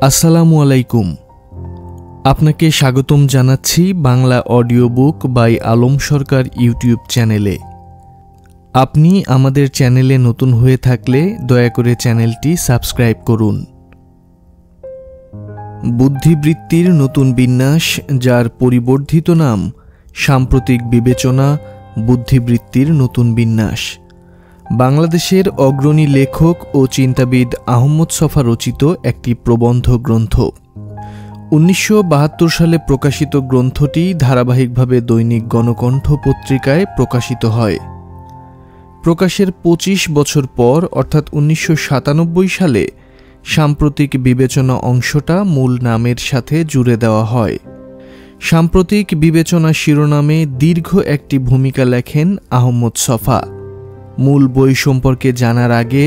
আসসালামু আলাইকুম। আপনাকে স্বাগতম জানাচ্ছি Bangla audio book by Alam Sarkar YouTube চ্যানেলে। আপনি আমাদের চ্যানেলে নতুন হয়ে থাকলে দয়া করে চ্যানেলটি সাবস্ক্রাইব করুন। বুদ্ধিবৃত্তির নতুন বিন্যাস, যার পরিবর্ধিত নাম সাম্প্রতিক বিবেচনা, বুদ্ধিবৃত্তির নতুন বিন্যাস, বাংলাদেশের অগ্রণী লেখক ও চিন্তাবিদ আহমদ ছফা রচিত একটি প্রবন্ধ গ্রন্থ। 1972 সালে প্রকাশিত গ্রন্থটি ধারাবাহিকভাবে দৈনিক গণকণ্ঠ পত্রিকায় প্রকাশিত হয়। প্রকাশের 25 বছর পর অর্থাৎ 1997 সালে সাম্প্রতিক বিবেচনা অংশটা মূল নামের সাথে জুড়ে দেওয়া হয়। সাম্প্রতিক বিবেচনা শিরোনামে দীর্ঘ একটি ভূমিকা লেখেন আহমদ ছফা। মূল বই সম্পর্কে জানার আগে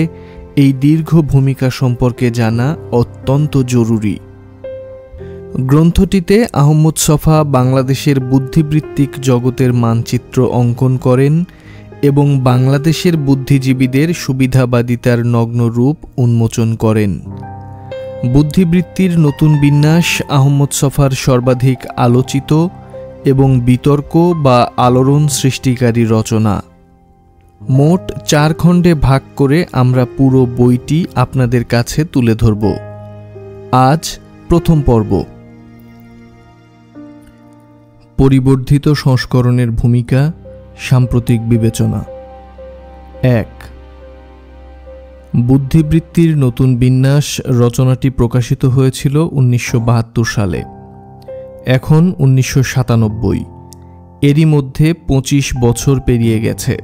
এই দীর্ঘ ভূমিকা সম্পর্কে জানা অত্যন্ত জরুরি। গ্রন্থটিতে আহমদ ছফা বাংলাদেশের বুদ্ধিবৃত্তিক জগতের মানচিত্র অঙ্কন করেন এবং বাংলাদেশের বুদ্ধিজীবীদের সুবিধাবাদিতার নগ্ন রূপ উন্মোচন করেন। বুদ্ধিবৃত্তির নতুন বিন্যাস আহমদ ছফার সর্বাধিক আলোচিত এবং বিতর্ক বা আলোড়ন সৃষ্টিকারী রচনা। মোট 4 খণ্ডে ভাগ করে আমরা পুরো বইটি আপনাদের কাছে তুলে ধরব। আজ প্রথম পর্ব, পরিবর্ধিত সংস্করণের ভূমিকা, সাম্প্রতিক বিবেচনা। 1. বুদ্ধিবৃত্তির নতুন বিন্যাস রচনাটি প্রকাশিত হয়েছিল 1972 সালে। এখন 1997। এরই মধ্যে 25 বছর পেরিয়ে গেছে।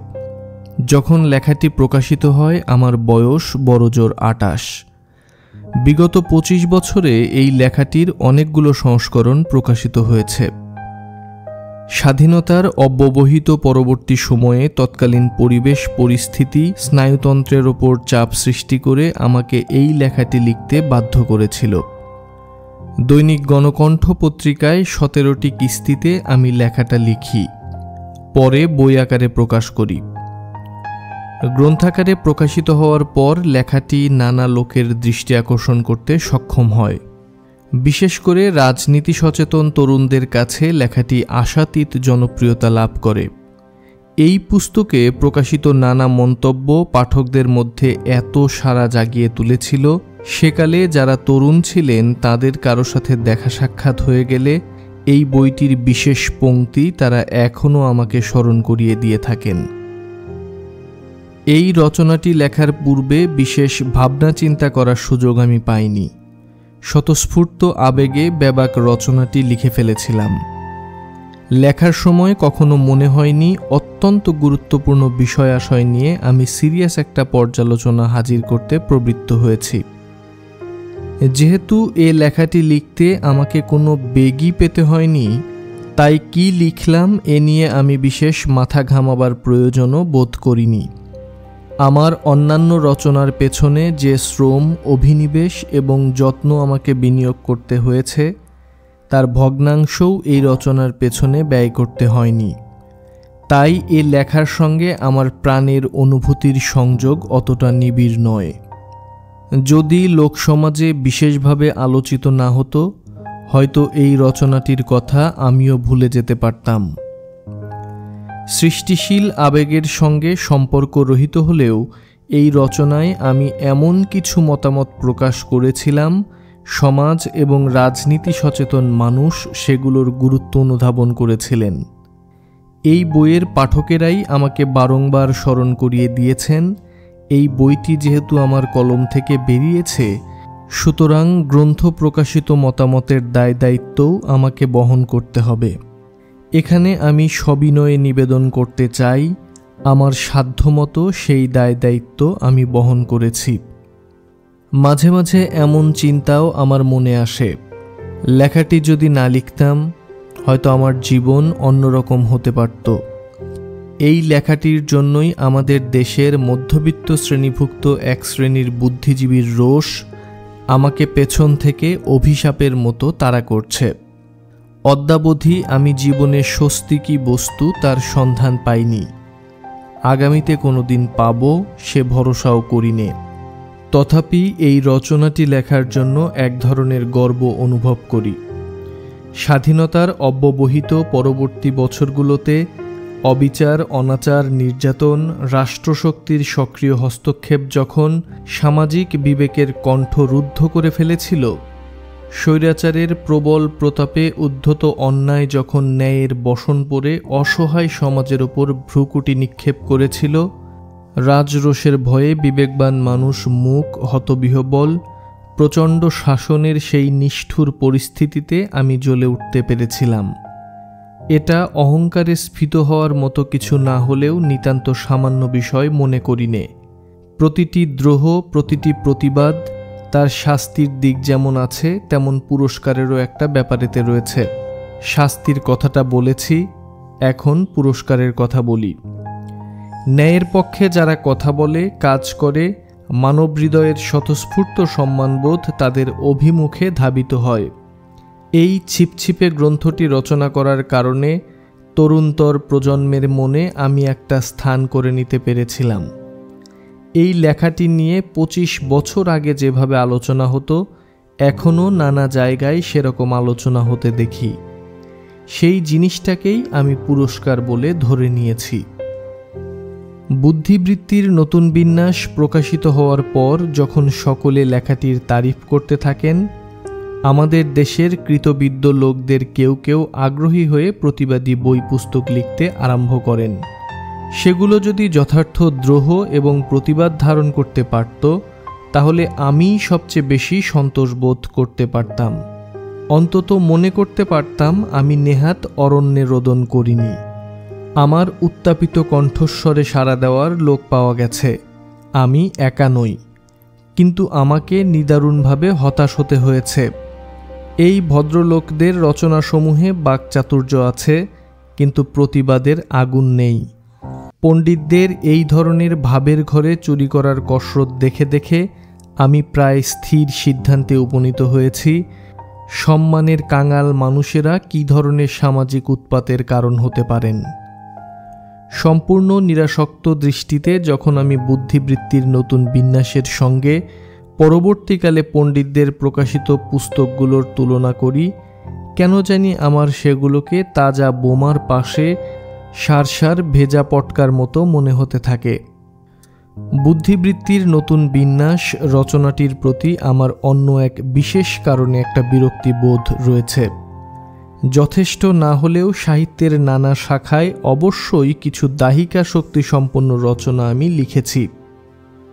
যখন লেখাটি প্রকাশিত হয় আমার বয়স বড়জোর 28। বিগত 25 বছরে এই লেখাটির অনেকগুলো সংস্করণ প্রকাশিত হয়েছে। স্বাধীনতার অব্যবহিত পরবর্তী সময়ে তৎকালীন পরিবেশ পরিস্থিতি স্নায়ুতন্ত্রের ওপর চাপ সৃষ্টি করে আমাকে এই লেখাটি লিখতে বাধ্য করেছিল। দৈনিক গণকণ্ঠ পত্রিকায় 17টি কিস্তিতে আমি লেখাটা লিখি, পরে বই আকারে প্রকাশ করি। গ্রন্থাকারে প্রকাশিত হওয়ার পর লেখাটি নানা লোকের দৃষ্টি আকর্ষণ করতে সক্ষম হয়। বিশেষ করে রাজনীতি সচেতন তরুণদের কাছে লেখাটি আশাতীত জনপ্রিয়তা লাভ করে। এই পুস্তকে প্রকাশিত নানা মন্তব্য পাঠকদের মধ্যে এত সাড়া জাগিয়ে তুলেছিল, সেকালে যারা তরুণ ছিলেন তাদের কারো সাথে দেখা সাক্ষাৎ হয়ে গেলে এই বইটির বিশেষ পংক্তি তারা এখনও আমাকে স্মরণ করিয়ে দিয়ে থাকেন। এই রচনাটি লেখার পূর্বে বিশেষ ভাবনা চিন্তা করার সুযোগ আমি পাইনি। স্বতঃস্ফূর্ত আবেগে বেবাক রচনাটি লিখে ফেলেছিলাম। লেখার সময় কখনো মনে হয়নি অত্যন্ত গুরুত্বপূর্ণ বিষয় আশয় নিয়ে আমি সিরিয়াস একটা পর্যালোচনা হাজির করতে প্রবৃত্ত হয়েছি। যেহেতু এ লেখাটি লিখতে আমাকে কোনো বেগই পেতে হয়নি, তাই কি লিখলাম এ নিয়ে আমি বিশেষ মাথা ঘামাবার প্রয়োজনও বোধ করিনি। আমার অন্যান্য রচনার পেছনে যে শ্রম, অভিনিবেশ এবং যত্ন আমাকে বিনিয়োগ করতে হয়েছে তার ভগ্নাংশও এই রচনার পেছনে ব্যয় করতে হয়নি। তাই এ লেখার সঙ্গে আমার প্রাণের অনুভূতির সংযোগ অতটা নিবিড় নয়। যদি লোকসমাজে বিশেষভাবে আলোচিত না হতো, হয়তো এই রচনাটির কথা আমিও ভুলে যেতে পারতাম। সৃষ্টিশীল আবেগের সঙ্গে সম্পর্ক রহিত হলেও এই রচনায় আমি এমন কিছু মতামত প্রকাশ করেছিলাম, সমাজ এবং রাজনীতি সচেতন মানুষ সেগুলোর গুরুত্ব অনুধাবন করেছিলেন। এই বইয়ের পাঠকেরাই আমাকে বারংবার স্মরণ করিয়ে দিয়েছেন, এই বইটি যেহেতু আমার কলম থেকে বেরিয়েছে, সুতরাং গ্রন্থ প্রকাশিত মতামতের দায় দায়িত্বও আমাকে বহন করতে হবে। এখানে আমি সবিনয়ে নিবেদন করতে চাই, আমার সাধ্যমতো সেই দায় দায়িত্ব আমি বহন করেছি। মাঝে মাঝে এমন চিন্তাও আমার মনে আসে, লেখাটি যদি না লিখতাম হয়তো আমার জীবন অন্যরকম হতে পারত। এই লেখাটির জন্যই আমাদের দেশের মধ্যবিত্ত শ্রেণীভুক্ত এক শ্রেণীর বুদ্ধিজীবীর রোষ আমাকে পেছন থেকে অভিশাপের মতো তাড়া করছে। অদ্যাবধি আমি জীবনে স্বস্তি কি বস্তু তার সন্ধান পাইনি। আগামীতে কোনোদিন পাব সে ভরসাও করি নে। তথাপি এই রচনাটি লেখার জন্য এক ধরনের গর্ব অনুভব করি। স্বাধীনতার অব্যবহিত পরবর্তী বছরগুলোতে অবিচার, অনাচার, নির্যাতন, রাষ্ট্রশক্তির সক্রিয় হস্তক্ষেপ যখন সামাজিক বিবেকের কণ্ঠ রুদ্ধ করে ফেলেছিল, স্বৈরাচারের প্রবল প্রতাপে উদ্ধত অন্যায় যখন ন্যায়ের বসন পড়ে অসহায় সমাজের ওপর ভ্রুকুটি নিক্ষেপ করেছিল, রাজরোষের ভয়ে বিবেকবান মানুষ মুখ হতবিহ্বল, প্রচণ্ড শাসনের সেই নিষ্ঠুর পরিস্থিতিতে আমি জ্বলে উঠতে পেরেছিলাম। এটা অহংকারে স্ফীত হওয়ার মতো কিছু না হলেও নিতান্ত সামান্য বিষয় মনে করি নে। প্রতিটি দ্রোহ, প্রতিটি প্রতিবাদ তার শাস্তির দিক যেমন আছে, তেমন পুরস্কারেরও একটা ব্যাপারেতে রয়েছে। শাস্তির কথাটা বলেছি, এখন পুরস্কারের কথা বলি। ন্যায়ের পক্ষে যারা কথা বলে, কাজ করে, মানব হৃদয়ের স্বতঃস্ফূর্ত সম্মানবোধ তাদের অভিমুখে ধাবিত হয়। এই ছিপছিপে গ্রন্থটি রচনা করার কারণে তরুণতর প্রজন্মের মনে আমি একটা স্থান করে নিতে পেরেছিলাম। এই লেখাটি নিয়ে 25 বছর আগে যেভাবে আলোচনা হতো, এখনও নানা জায়গায় সেরকম আলোচনা হতে দেখি। সেই জিনিসটাকেই আমি পুরস্কার বলে ধরে নিয়েছি। বুদ্ধিবৃত্তির নতুন বিন্যাস প্রকাশিত হওয়ার পর যখন সকলে লেখাটির তারিফ করতে থাকেন, আমাদের দেশের কৃতবিদ্য লোকদের কেউ কেউ আগ্রহী হয়ে প্রতিবাদী বই পুস্তক লিখতে আরম্ভ করেন। সেগুলো যদি যথার্থ দ্রোহ এবং প্রতিবাদ ধারণ করতে পারত, তাহলে আমিই সবচেয়ে বেশি সন্তোষ বোধ করতে পারতাম। অন্তত মনে করতে পারতাম আমি নেহাত অরণ্যে রোদন করিনি। আমার উত্তাপিত কণ্ঠস্বরে সাড়া দেওয়ার লোক পাওয়া গেছে। আমি একা নই, কিন্তু আমাকে নিদারুণভাবে হতাশ হতে হয়েছে। এই ভদ্রলোকদের রচনাসমূহে বাকচাতুর্য আছে, কিন্তু প্রতিবাদের আগুন নেই। পণ্ডিতদের এই ধরনের ভাবের ঘরে চুরি করার কসরত দেখে দেখে আমি প্রায় স্থির সিদ্ধান্তে উপনীত হয়েছি, সম্মানের কাঙাল মানুষেরা কী ধরনের সামাজিক উৎপাতের কারণ হতে পারেন। সম্পূর্ণ নিরাসক্ত দৃষ্টিতে যখন আমি বুদ্ধিবৃত্তির নতুন বিন্যাসের সঙ্গে পরবর্তীকালে পণ্ডিতদের প্রকাশিত পুস্তকগুলোর তুলনা করি, কেন জানি আমার সেগুলোকে তাজা বোমার পাশে সারসার ভেজা পটকার মতো মনে হতে থাকে। বুদ্ধিবৃত্তির নতুন বিন্যাস রচনাটির প্রতি আমার অন্য এক বিশেষ কারণে একটা বিরক্তিবোধ রয়েছে। যথেষ্ট না হলেও সাহিত্যের নানা শাখায় অবশ্যই কিছু দাহিকা শক্তিসম্পন্ন রচনা আমি লিখেছি।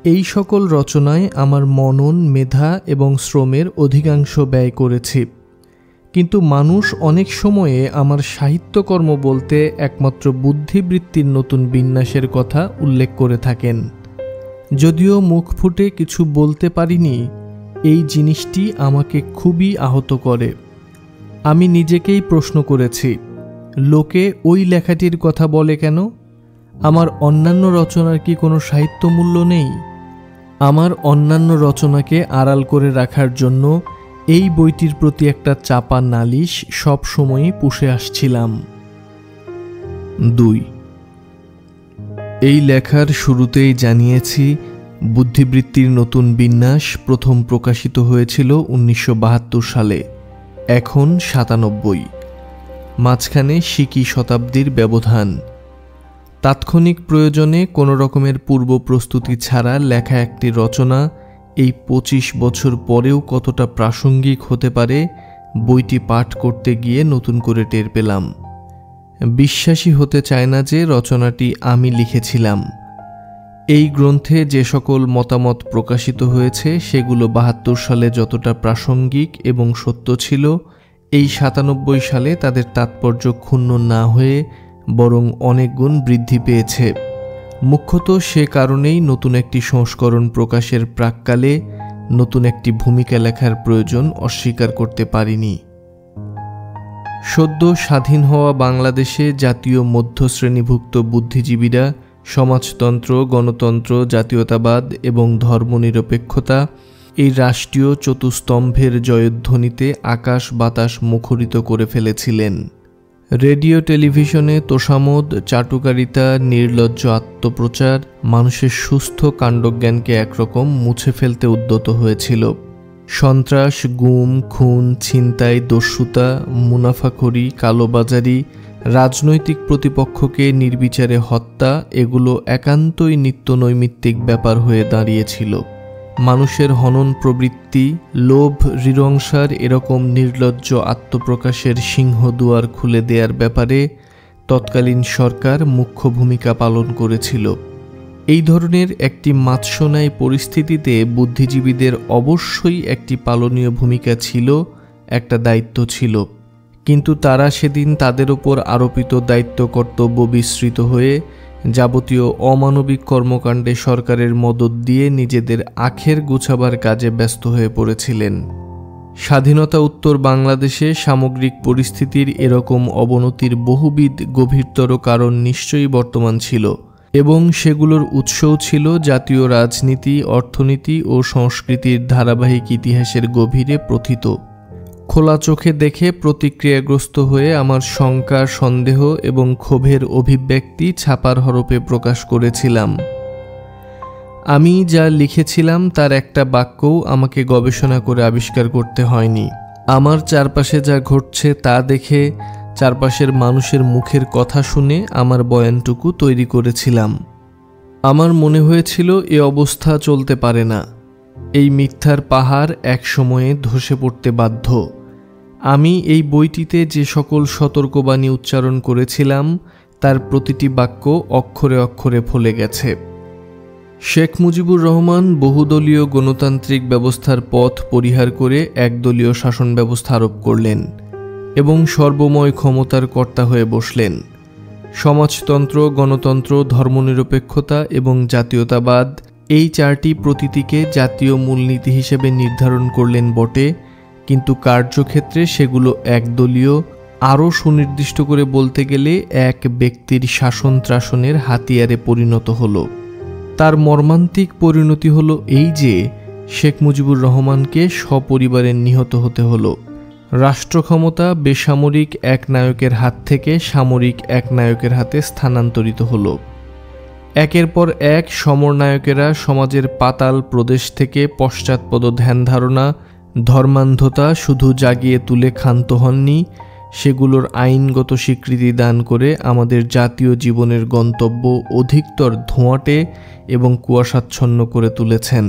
এই সকল রচনায় আমার মনন, মেধা এবং শ্রমের অধিকাংশ ব্যয় করেছি। কিন্তু মানুষ অনেক সময়ে আমার সাহিত্যকর্ম বলতে একমাত্র বুদ্ধিবৃত্তির নতুন বিন্যাসের কথা উল্লেখ করে থাকেন। যদিও মুখ ফুটে কিছু বলতে পারিনি, এই জিনিসটি আমাকে খুবই আহত করে। আমি নিজেকেই প্রশ্ন করেছি, লোকে ওই লেখাটির কথা বলে কেন? আমার অন্যান্য রচনার কি কোনো সাহিত্য মূল্য নেই? আমার অন্যান্য রচনাকে আড়াল করে রাখার জন্য এই বইটির প্রতি একটা চাপা নালিশ সব সময়ই পুষে আসছিলাম। 2. এই লেখার শুরুতেই জানিয়েছি, বুদ্ধিবৃত্তির নতুন বিন্যাস প্রথম প্রকাশিত হয়েছিল 1972 সালে। এখন 97, মাঝখানে সিকি শতাব্দীর ব্যবধান। তাৎক্ষণিক প্রয়োজনে কোনো রকমের পূর্ব প্রস্তুতি ছাড়া লেখা একটি রচনা এই 25 বছর পরেও কতটা প্রাসঙ্গিক হতে পারে, বইটি পাঠ করতে গিয়ে নতুন করে টের পেলাম। বিশ্বাসই হতে চায় না যে রচনাটি আমি লিখেছিলাম। এই গ্রন্থে যে সকল মতামত প্রকাশিত হয়েছে সেগুলো 72 সালে যতটা প্রাসঙ্গিক এবং সত্য ছিল, এই 97 সালে তাদের তাৎপর্য ক্ষুণ্ণ না হয়ে বরং অনেক গুণ বৃদ্ধি পেয়েছে। মুখ্যত সে কারণেই নতুন একটি সংস্করণ প্রকাশের প্রাক্কালে নতুন একটি ভূমিকা লেখার প্রয়োজন অস্বীকার করতে পারিনি। সদ্য স্বাধীন হওয়া বাংলাদেশে জাতীয় মধ্যশ্রেণীভুক্ত বুদ্ধিজীবীরা সমাজতন্ত্র, গণতন্ত্র, জাতীয়তাবাদ এবং ধর্মনিরপেক্ষতা এই রাষ্ট্রীয় চতুস্তম্ভের জয়ধ্বনিতে আকাশ বাতাস মুখরিত করে ফেলেছিলেন। রেডিও টেলিভিশনে তোষামোদ, চাটুকারিতা, নির্লজ্জ আত্মপ্রচার মানুষের সুস্থ কাণ্ডজ্ঞানকে একরকম মুছে ফেলতে উদ্যত হয়েছিল। সন্ত্রাস, গুম, খুন, ছিনতাই, দস্যুতা, মুনাফাখোরি, কালোবাজারি, রাজনৈতিক প্রতিপক্ষকে নির্বিচারে হত্যা এগুলো একান্তই নিত্যনৈমিত্তিক ব্যাপার হয়ে দাঁড়িয়েছিল। মানুষের হনন প্রবৃত্তি, লোভ, হৃদয়ংসার এরকম নির্লজ্জ আত্মপ্রকাশের সিংহদুয়ার খুলে দেওয়ার ব্যাপারে তৎকালীন সরকার মুখ্য ভূমিকা পালন করেছিল। এই ধরনের একটি মাৎস্যন্যায় পরিস্থিতিতে বুদ্ধিজীবীদের অবশ্যই একটি পালনীয় ভূমিকা ছিল, একটা দায়িত্ব ছিল। কিন্তু তারা সেদিন তাদের ওপর আরোপিত দায়িত্ব কর্তব্য বিস্মৃত হয়ে যাবতীয় অমানবিক কর্মকাণ্ডে সরকারের মদত দিয়ে নিজেদের আখের গুছাবার কাজে ব্যস্ত হয়ে পড়েছিলেন। স্বাধীনতা উত্তর বাংলাদেশে সামগ্রিক পরিস্থিতির এরকম অবনতির বহুবিধ গভীরতর কারণ নিশ্চয়ই বর্তমান ছিল এবং সেগুলোর উৎসও ছিল জাতীয় রাজনীতি, অর্থনীতি ও সংস্কৃতির ধারাবাহিক ইতিহাসের গভীরে প্রথিত। খোলা চোখে দেখে প্রতিক্রিয়াগ্রস্ত হয়ে আমার শঙ্কা, সন্দেহ এবং ক্ষোভের অভিব্যক্তি ছাপার হরফে প্রকাশ করেছিলাম। আমি যা লিখেছিলাম তার একটা বাক্যও আমাকে গবেষণা করে আবিষ্কার করতে হয়নি। আমার চারপাশে যা ঘটছে তা দেখে, চারপাশের মানুষের মুখের কথা শুনে আমার বয়ানটুকু তৈরি করেছিলাম। আমার মনে হয়েছিল এ অবস্থা চলতে পারে না। এই মিথ্যার পাহাড় এক সময়ে ধসে পড়তে বাধ্য। আমি এই বইটিতে যে সকল সতর্কবাণী উচ্চারণ করেছিলাম তার প্রতিটি বাক্য অক্ষরে অক্ষরে ফলে গেছে। শেখ মুজিবুর রহমান বহুদলীয় গণতান্ত্রিক ব্যবস্থার পথ পরিহার করে একদলীয় শাসন ব্যবস্থা আরোপ করলেন এবং সর্বময় ক্ষমতার কর্তা হয়ে বসলেন। সমাজতন্ত্র, গণতন্ত্র, ধর্মনিরপেক্ষতা এবং জাতীয়তাবাদ এই চারটি প্রতীতিকে জাতীয় মূলনীতি হিসেবে নির্ধারণ করলেন বটে, কিন্তু কার্যক্ষেত্রে সেগুলো একদলীয়, আরও সুনির্দিষ্ট করে বলতে গেলে এক ব্যক্তির শাসন ত্রাসনের হাতিয়ারে পরিণত হলো। তার মর্মান্তিক পরিণতি হলো এই যে শেখ মুজিবুর রহমানকে সপরিবারে নিহত হতে হলো। রাষ্ট্র ক্ষমতা বেসামরিক এক নায়কের হাত থেকে সামরিক এক নায়কের হাতে স্থানান্তরিত হলো। একের পর এক সমরনায়কেরা সমাজের পাতাল প্রদেশ থেকে পশ্চাৎপদ ধ্যান ধারণা, ধর্মান্ধতা শুধু জাগিয়ে তুলে ক্ষান্ত হননি, সেগুলোর আইনগত স্বীকৃতি দান করে আমাদের জাতীয় জীবনের গন্তব্য অধিকতর ধোঁয়াটে এবং কুয়াশাচ্ছন্ন করে তুলেছেন।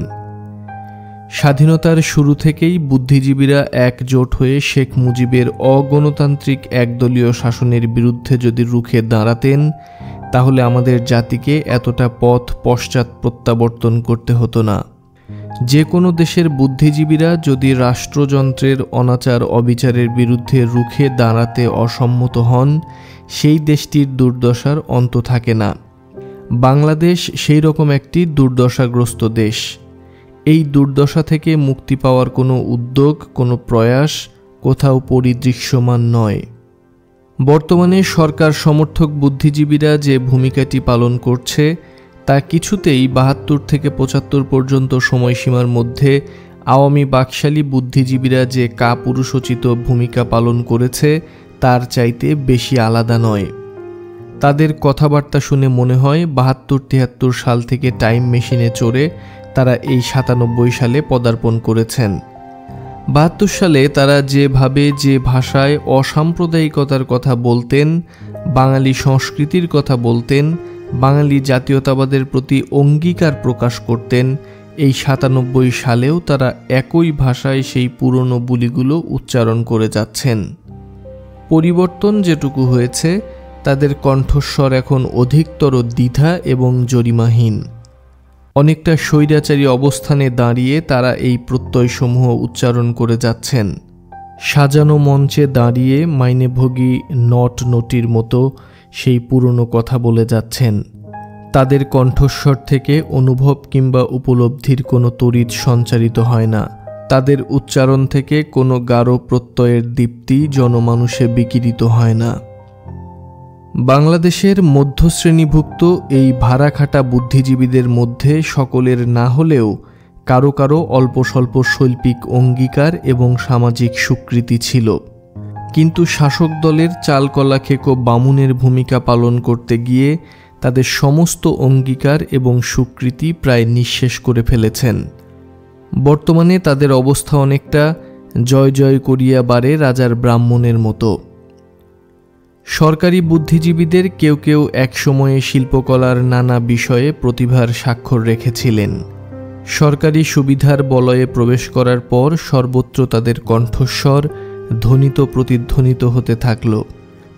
স্বাধীনতার শুরু থেকেই বুদ্ধিজীবীরা একজোট হয়ে শেখ মুজিবের অগণতান্ত্রিক একদলীয় শাসনের বিরুদ্ধে যদি রুখে দাঁড়াতেন, তাহলে আমাদের জাতিকে এতটা পথ পশ্চাৎ প্রত্যাবর্তন করতে হতো না। যে কোনো দেশের বুদ্ধিজীবীরা যদি রাষ্ট্রযন্ত্রের অনাচার অবিচারের বিরুদ্ধে রুখে দাঁড়াতে অসম্মত হন, সেই দেশটির দুর্দশার অন্ত থাকে না। বাংলাদেশ সেই রকম একটি দুর্দশাগ্রস্ত দেশ। এই দুর্দশা থেকে মুক্তি পাওয়ার কোনো উদ্যোগ, কোনো প্রয়াস কোথাও পরিদৃশ্যমান নয়। বর্তমানে সরকার সমর্থক বুদ্ধিজীবীরা যে ভূমিকাটি পালন করছে তা কিছুতেই ৭২ থেকে ৭৫ পর্যন্ত সময়সীমার মধ্যে আওয়ামী বাকশালী বুদ্ধিজীবীরা যে কাপুরুষোচিত ভূমিকা পালন করেছে তার চাইতে বেশি আলাদা নয়। তাদের কথাবার্তা শুনে মনে হয় ৭২-৭৩ সাল থেকে টাইম মেশিনে চড়ে তারা এই ৯৭ সালে পদার্পণ করেছেন। ৭২ সালে তারা যেভাবে, যে ভাষায় অসাম্প্রদায়িকতার কথা বলতেন, বাঙালি সংস্কৃতির কথা বলতেন, বাঙালি জাতীয়তাবাদের প্রতি অঙ্গীকার প্রকাশ করতেন, এই ৯৭ সালেও তারা একই ভাষায় সেই পুরনো বুলিগুলো উচ্চারণ করে যাচ্ছেন। পরিবর্তন যেটুকু হয়েছে, তাদের কণ্ঠস্বর এখন অধিকতর দ্বিধা এবং জরিমাহীন। অনেকটা স্বৈরাচারী অবস্থানে দাঁড়িয়ে তারা এই প্রত্যয়সমূহ উচ্চারণ করে যাচ্ছেন। সাজানো মঞ্চে দাঁড়িয়ে মাইনেভোগী নট নটির মতো সেই পুরনো কথা বলে যাচ্ছেন। তাদের কণ্ঠস্বর থেকে অনুভব কিংবা উপলব্ধির কোনো তড়িৎ সঞ্চারিত হয় না। তাদের উচ্চারণ থেকে কোনো গাঢ় প্রত্যয়ের দীপ্তি জনমানুষে বিকিরিত হয় না। বাংলাদেশের মধ্যশ্রেণীভুক্ত এই ভাড়াখাটা বুদ্ধিজীবীদের মধ্যে সকলের না হলেও কারো কারো অল্প স্বল্প শৈল্পিক অঙ্গীকার এবং সামাজিক স্বীকৃতি ছিল। কিন্তু শাসক দলের চালকলাখেকো বামুনের ভূমিকা পালন করতে গিয়ে তাদের সমস্ত অঙ্গীকার এবং স্বীকৃতি প্রায় নিঃশেষ করে ফেলেছেন। বর্তমানে তাদের অবস্থা অনেকটা জয় জয় করিয়া বারে রাজার ব্রাহ্মণের মতো। সরকারি বুদ্ধিজীবীদের কেউ কেউ একসময়ে শিল্পকলার নানা বিষয়ে প্রতিভার স্বাক্ষর রেখেছিলেন। সরকারি সুবিধার বলয়ে প্রবেশ করার পর সর্বত্র তাদের কণ্ঠস্বর ধ্বনিত প্রতিধ্বনিত হতে থাকল।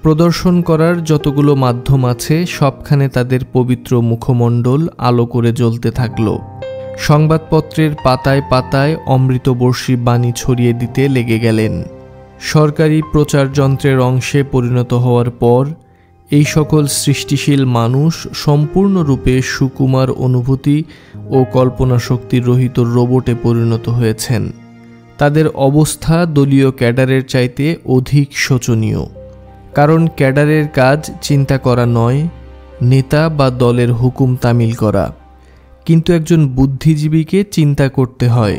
প্রদর্শন করার যতগুলো মাধ্যম আছে সবখানে তাদের পবিত্র মুখমণ্ডল আলো করে জ্বলতে থাকল। সংবাদপত্রের পাতায় পাতায় অমৃতবর্ষী বাণী ছড়িয়ে দিতে লেগে গেলেন। সরকারি প্রচারযন্ত্রের অংশে পরিণত হওয়ার পর এই সকল সৃষ্টিশীল মানুষ সম্পূর্ণরূপে সুকুমার অনুভূতি ও কল্পনা শক্তির রহিত রোবটে পরিণত হয়েছেন। তাদের অবস্থা দলীয় ক্যাডারের চাইতে অধিক শোচনীয়। কারণ ক্যাডারের কাজ চিন্তা করা নয়, নেতা বা দলের হুকুম তামিল করা। কিন্তু একজন বুদ্ধিজীবীকে চিন্তা করতে হয়।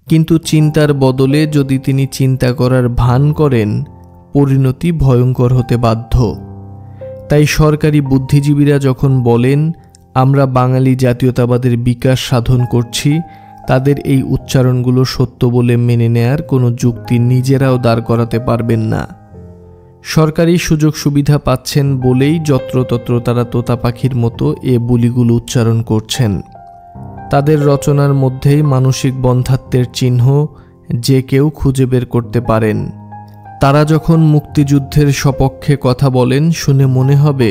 কিন্তু চিন্তার বদলে যদি তিনি চিন্তা করার ভান করেন, পরিণতি ভয়ঙ্কর হতে বাধ্য। তাই সরকারি বুদ্ধিজীবীরা যখন বলেন আমরা বাঙালি জাতীয়তাবাদের বিকাশ সাধন করছি, তাদের এই উচ্চারণগুলো সত্য বলে মেনে নেয়ার কোনো যুক্তি নিজেরাও দাঁড় করাতে পারবেন না। সরকারি সুযোগ সুবিধা পাচ্ছেন বলেই যত্রতত্র তারা তোতা পাখির মতো এ বুলিগুলো উচ্চারণ করছেন। তাদের রচনার মধ্যেই মানসিক বন্ধ্যাত্বের চিহ্ন যে কেউ খুঁজে বের করতে পারেন। তারা যখন মুক্তিযুদ্ধের সপক্ষে কথা বলেন, শুনে মনে হবে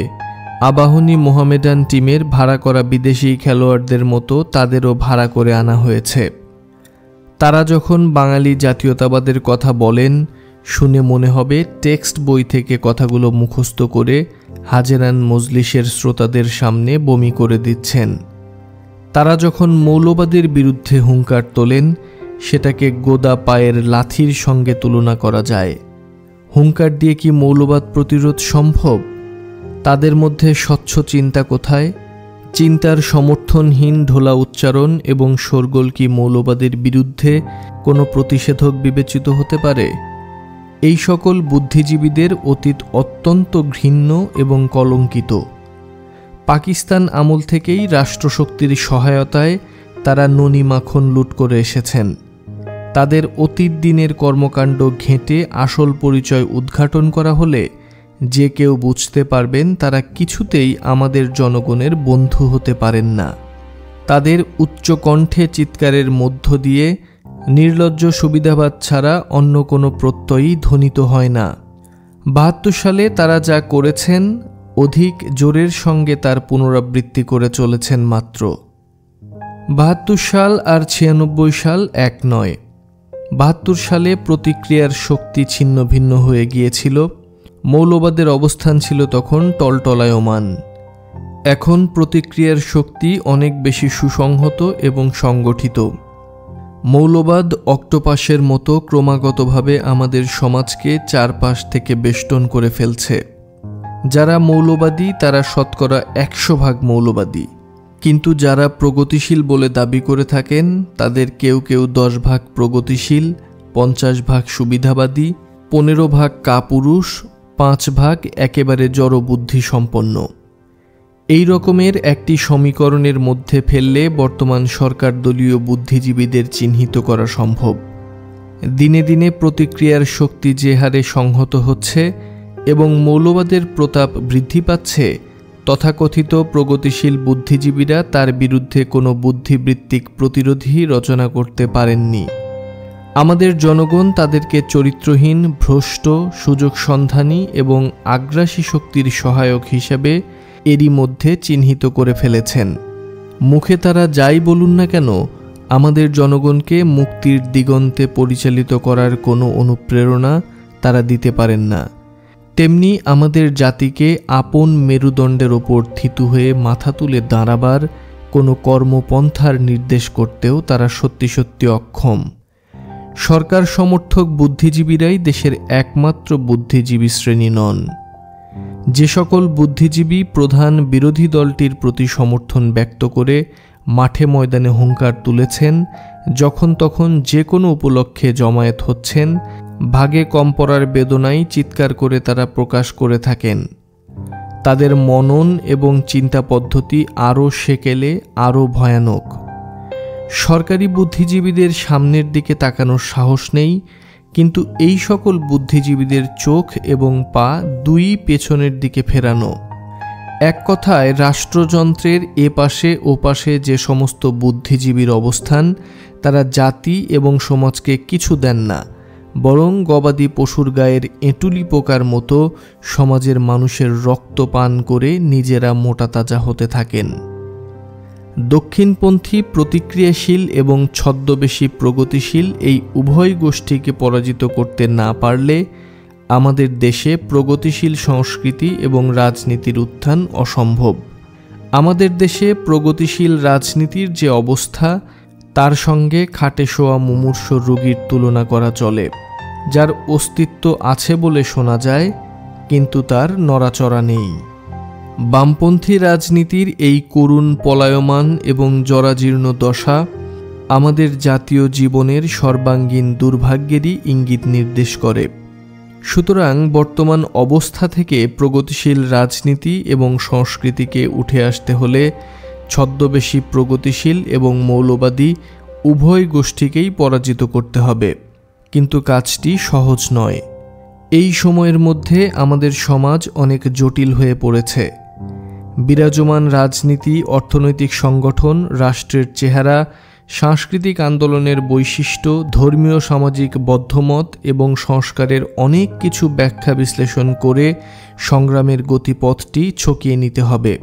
আবাহনী মোহামেডান টিমের ভাড়া করা বিদেশি খেলোয়াড়দের মতো তাদেরও ভাড়া করে আনা হয়েছে। তারা যখন বাঙালি জাতীয়তাবাদের কথা বলেন, শুনে মনে হবে টেক্সট বই থেকে কথাগুলো মুখস্থ করে হাজেরান মজলিসের শ্রোতাদের সামনে বমি করে দিচ্ছেন। তারা যখন মৌলবাদের বিরুদ্ধে হুঙ্কার তোলেন, সেটাকে গোদা পায়ের লাথির সঙ্গে তুলনা করা যায়। হুঙ্কার দিয়ে কি মৌলবাদ প্রতিরোধ সম্ভব? তাদের মধ্যে স্বচ্ছ চিন্তা কোথায়? চিন্তার সমর্থনহীন ঢোলা উচ্চারণ এবং শোরগোল কি মৌলবাদের বিরুদ্ধে কোনো প্রতিষেধক বিবেচিত হতে পারে? এই সকল বুদ্ধিজীবীদের অতীত অত্যন্ত ঘৃণ্য এবং কলঙ্কিত। পাকিস্তান আমল থেকেই রাষ্ট্রশক্তির সহায়তায় তারা ননি মাখন লুট করে এসেছেন। তাদের অতীত দিনের কর্মকাণ্ড ঘেঁটে আসল পরিচয় উদ্ঘাটন করা হলে যে কেউ বুঝতে পারবেন তারা কিছুতেই আমাদের জনগণের বন্ধু হতে পারেন না। তাদের উচ্চকণ্ঠে চিৎকারের মধ্য দিয়ে নির্লজ্জ সুবিধাবাদ ছাড়া অন্য কোনো প্রত্যয়ই ধ্বনিত হয় না। ৭২ সালে তারা যা করেছেন অধিক জোরের সঙ্গে তার পুনরাবৃত্তি করে চলেছেন মাত্র। ৭২ সাল আর ৯৬ সাল এক নয়। ৭২ সালে প্রতিক্রিয়ার শক্তি ছিন্ন ভিন্ন হয়ে গিয়েছিল। মৌলবাদের অবস্থান ছিল তখন টলটলায়মান। এখন প্রতিক্রিয়ার শক্তি অনেক বেশি সুসংহত এবং সংগঠিত। মৌলবাদ অক্টোপাসের মতো ক্রমাগতভাবে আমাদের সমাজকে চারপাশ থেকে বেষ্টন করে ফেলছে। যারা মৌলবাদী তারা শতকরা ১০০% মৌলবাদী, কিন্তু যারা প্রগতিশীল বলে দাবি করে থাকেন তাদের কেউ কেউ ১০% প্রগতিশীল, ৫০% সুবিধাবাদী, ১৫% কাপুরুষ, ৫% একেবারে জড়বুদ্ধি সম্পন্ন। এই রকমের একটি সমীকরণের মধ্যে ফেললে বর্তমান সরকার দলীয় বুদ্ধিজীবীদের চিহ্নিত করা সম্ভব। দিনে দিনে প্রতিক্রিয়ার শক্তি যে হারে সংহত হচ্ছে এবং মৌলবাদের প্রতাপ বৃদ্ধি পাচ্ছে, তথাকথিত প্রগতিশীল বুদ্ধিজীবীরা তার বিরুদ্ধে কোনো বুদ্ধিবৃত্তিক প্রতিরোধী রচনা করতে পারেননি। আমাদের জনগণ তাদেরকে চরিত্রহীন, ভ্রষ্ট, সুযোগ সন্ধানী এবং আগ্রাসী শক্তির সহায়ক হিসেবে এরই মধ্যে চিহ্নিত করে ফেলেছেন। মুখে তারা যাই বলুন না কেন, আমাদের জনগণকে মুক্তির দিগন্তে পরিচালিত করার কোনো অনুপ্রেরণা তারা দিতে পারেন না। তেমনি আমাদের জাতিকে আপন মেরুদণ্ডের ওপর থিতু হয়ে মাথা তুলে দাঁড়াবার কোনো কর্মপন্থার নির্দেশ করতেও তারা সত্যি সত্যি অক্ষম। সরকার সমর্থক বুদ্ধিজীবীরাই দেশের একমাত্র বুদ্ধিজীবী শ্রেণী নন। যে সকল বুদ্ধিজীবী প্রধান বিরোধী দলটির প্রতি সমর্থন ব্যক্ত করে মাঠে ময়দানে হুঙ্কার তুলেছেন, যখন তখন যে কোনো উপলক্ষে জমায়েত হচ্ছেন, ভাগে কম পড়ার বেদনাই চিৎকার করে তারা প্রকাশ করে থাকেন। তাদের মনন এবং চিন্তা পদ্ধতি আরও সেকেলে, আরও ভয়ানক। সরকারি বুদ্ধিজীবীদের সামনের দিকে তাকানোর সাহস নেই, কিন্তু এই সকল বুদ্ধিজীবীদের চোখ এবং পা দুই পেছনের দিকে ফেরানো। এক কথায়, রাষ্ট্রযন্ত্রের এ পাশে ও পাশে যে সমস্ত বুদ্ধিজীবীর অবস্থান, তারা জাতি এবং সমাজকে কিছু দেন না, বরং গবাদি পশুর গায়ের এঁটুলি পোকার মতো সমাজের মানুষের রক্ত পান করে নিজেরা মোটাতাজা হতে থাকেন। দক্ষিণপন্থী প্রতিক্রিয়াশীল এবং ছদ্মবেশী প্রগতিশীল এই উভয় গোষ্ঠীকে পরাজিত করতে না পারলে আমাদের দেশে প্রগতিশীল সংস্কৃতি এবং রাজনীতির উত্থান অসম্ভব। আমাদের দেশে প্রগতিশীল রাজনীতির যে অবস্থা, তার সঙ্গে খাটে শোয়া মুমূর্ষ রোগীর তুলনা করা চলে, যার অস্তিত্ব আছে বলে শোনা যায়, কিন্তু তার নড়াচড়া নেই। বামপন্থী রাজনীতির এই করুণ পলায়মান এবং জরাজীর্ণ দশা আমাদের জাতীয় জীবনের সর্বাঙ্গীন দুর্ভাগ্যেরই ইঙ্গিত নির্দেশ করে। সুতরাং বর্তমান অবস্থা থেকে প্রগতিশীল রাজনীতি এবং সংস্কৃতিকে উঠে আসতে হলে ছদ্মবেশী প্রগতিশীল এবং মৌলবাদী উভয় গোষ্ঠীকেই পরাজিত করতে হবে, কিন্তু কাজটি সহজ নয়। এই সময়ের মধ্যে আমাদের সমাজ অনেক জটিল হয়ে পড়েছে। বিরাজমান রাজনীতি, অর্থনৈতিক সংগঠন, রাষ্ট্রের চেহারা, সাংস্কৃতিক আন্দোলনের বৈশিষ্ট্য, ধর্মীয় সামাজিক বদ্ধমত এবং সংস্কারের অনেক কিছু ব্যাখ্যা বিশ্লেষণ করে সংগ্রামের গতিপথটি ছকিয়ে নিতে হবে।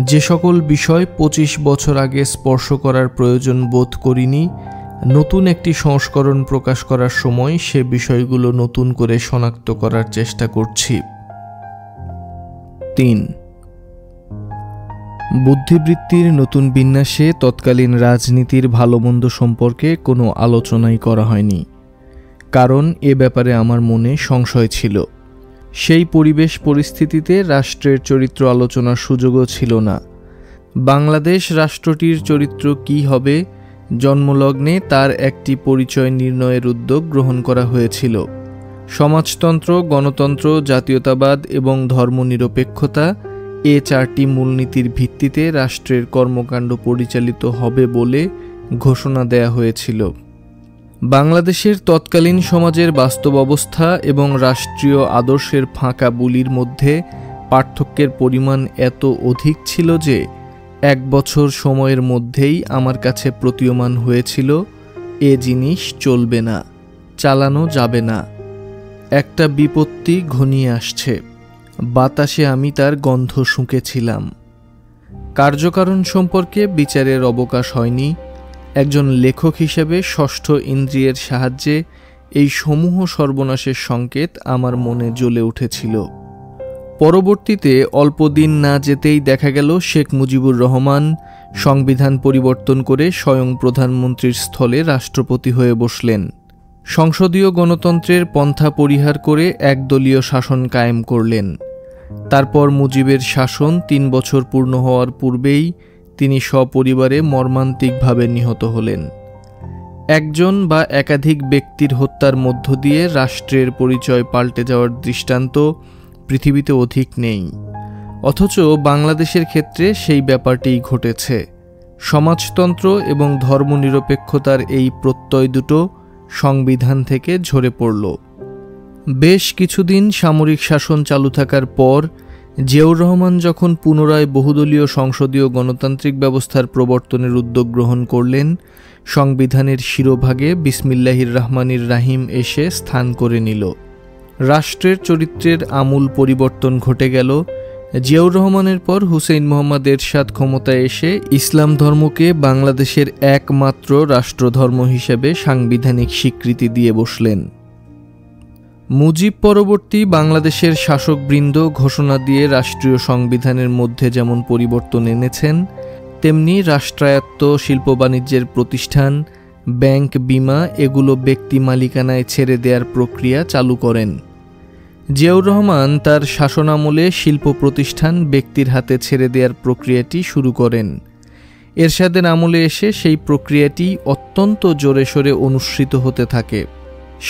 যে সকল বিষয় 25 বছর আগে স্পর্শ করার প্রয়োজন বোধ করিনি, নতুন একটি সংস্করণ প্রকাশ করার সময় সে বিষয়গুলো নতুন করে শনাক্ত করার চেষ্টা করছি। 3. বুদ্ধিবৃত্তির নতুন বিন্যাসে তৎকালীন রাজনীতির ভালো মন্দ সম্পর্কে কোনো আলোচনাই করা হয়নি, কারণ এ ব্যাপারে আমার মনে সংশয় ছিল। সেই পরিবেশ পরিস্থিতিতে রাষ্ট্রের চরিত্র আলোচনার সুযোগও ছিল না। বাংলাদেশ রাষ্ট্রটির চরিত্র কী হবে, জন্মলগ্নে তার একটি পরিচয় নির্ণয়ের উদ্যোগ গ্রহণ করা হয়েছিল। সমাজতন্ত্র, গণতন্ত্র, জাতীয়তাবাদ এবং ধর্মনিরপেক্ষতা, এ 4টি মূলনীতির ভিত্তিতে রাষ্ট্রের কর্মকাণ্ড পরিচালিত হবে বলে ঘোষণা দেয়া হয়েছিল। বাংলাদেশের তৎকালীন সমাজের বাস্তব অবস্থা এবং রাষ্ট্রীয় আদর্শের ফাঁকা বুলির মধ্যে পার্থক্যের পরিমাণ এত অধিক ছিল যে 1 বছর সময়ের মধ্যেই আমার কাছে প্রতীয়মান হয়েছিল এ জিনিস চলবে না, চালানো যাবে না। একটা বিপত্তি ঘনিয়ে আসছে, বাতাসে আমি তার গন্ধ শুঁকেছিলাম। কার্যকারণ সম্পর্কে বিচারের অবকাশ হয়নি। একজন লেখক হিসেবে ষষ্ঠ ইন্দ্রিয়ের সাহায্যে এই সমূহ সর্বনাশের সংকেত আমার মনে জ্বলে উঠেছিল। পরবর্তীতে অল্পদিন না যেতেই দেখা গেল শেখ মুজিবুর রহমান সংবিধান পরিবর্তন করে স্বয়ং প্রধানমন্ত্রীর স্থলে রাষ্ট্রপতি হয়ে বসলেন। সংসদীয় গণতন্ত্রের পন্থা পরিহার করে একদলীয় শাসন কায়েম করলেন। তারপর মুজিবের শাসন 3 বছর পূর্ণ হওয়ার পূর্বেই তিনি সপরিবারে মর্মান্তিকভাবে নিহত হলেন। একজন বা একাধিক ব্যক্তির হত্যার মধ্য দিয়ে রাষ্ট্রের পরিচয় পাল্টে যাওয়ার দৃষ্টান্ত পৃথিবীতে অধিক নেই, অথচ বাংলাদেশের ক্ষেত্রে সেই ব্যাপারটিই ঘটেছে। সমাজতন্ত্র এবং ধর্মনিরপেক্ষতার এই প্রত্যয় দুটো সংবিধান থেকে ঝরে পড়ল। বেশ কিছুদিন সামরিক শাসন চালু থাকার পর জিয়াউর রহমান যখন পুনরায় বহুদলীয় সংসদীয় গণতান্ত্রিক ব্যবস্থার প্রবর্তনের উদ্যোগ গ্রহণ করলেন, সংবিধানের শিরোভাগে বিসমিল্লাহির রহমানির রাহিম এসে স্থান করে নিল। রাষ্ট্রের চরিত্রের আমূল পরিবর্তন ঘটে গেল। জিয়াউর রহমানের পর হুসেইন মোহাম্মদ এরশাদ ক্ষমতায় এসে ইসলাম ধর্মকে বাংলাদেশের একমাত্র রাষ্ট্রধর্ম হিসেবে সাংবিধানিক স্বীকৃতি দিয়ে বসলেন। মুজিব পরবর্তী বাংলাদেশের শাসকবৃন্দ ঘোষণা দিয়ে রাষ্ট্রীয় সংবিধানের মধ্যে যেমন পরিবর্তন এনেছেন, তেমনি রাষ্ট্রায়ত্ত শিল্প বাণিজ্যের প্রতিষ্ঠান, ব্যাংক, বিমা এগুলো ব্যক্তি মালিকানায় ছেড়ে দেওয়ার প্রক্রিয়া চালু করেন। জিয়াউর রহমান তার শাসনামলে শিল্প প্রতিষ্ঠান ব্যক্তির হাতে ছেড়ে দেওয়ার প্রক্রিয়াটি শুরু করেন। এরশাদের আমলে এসে সেই প্রক্রিয়াটি অত্যন্ত জোরে সোরে অনুসৃত হতে থাকে।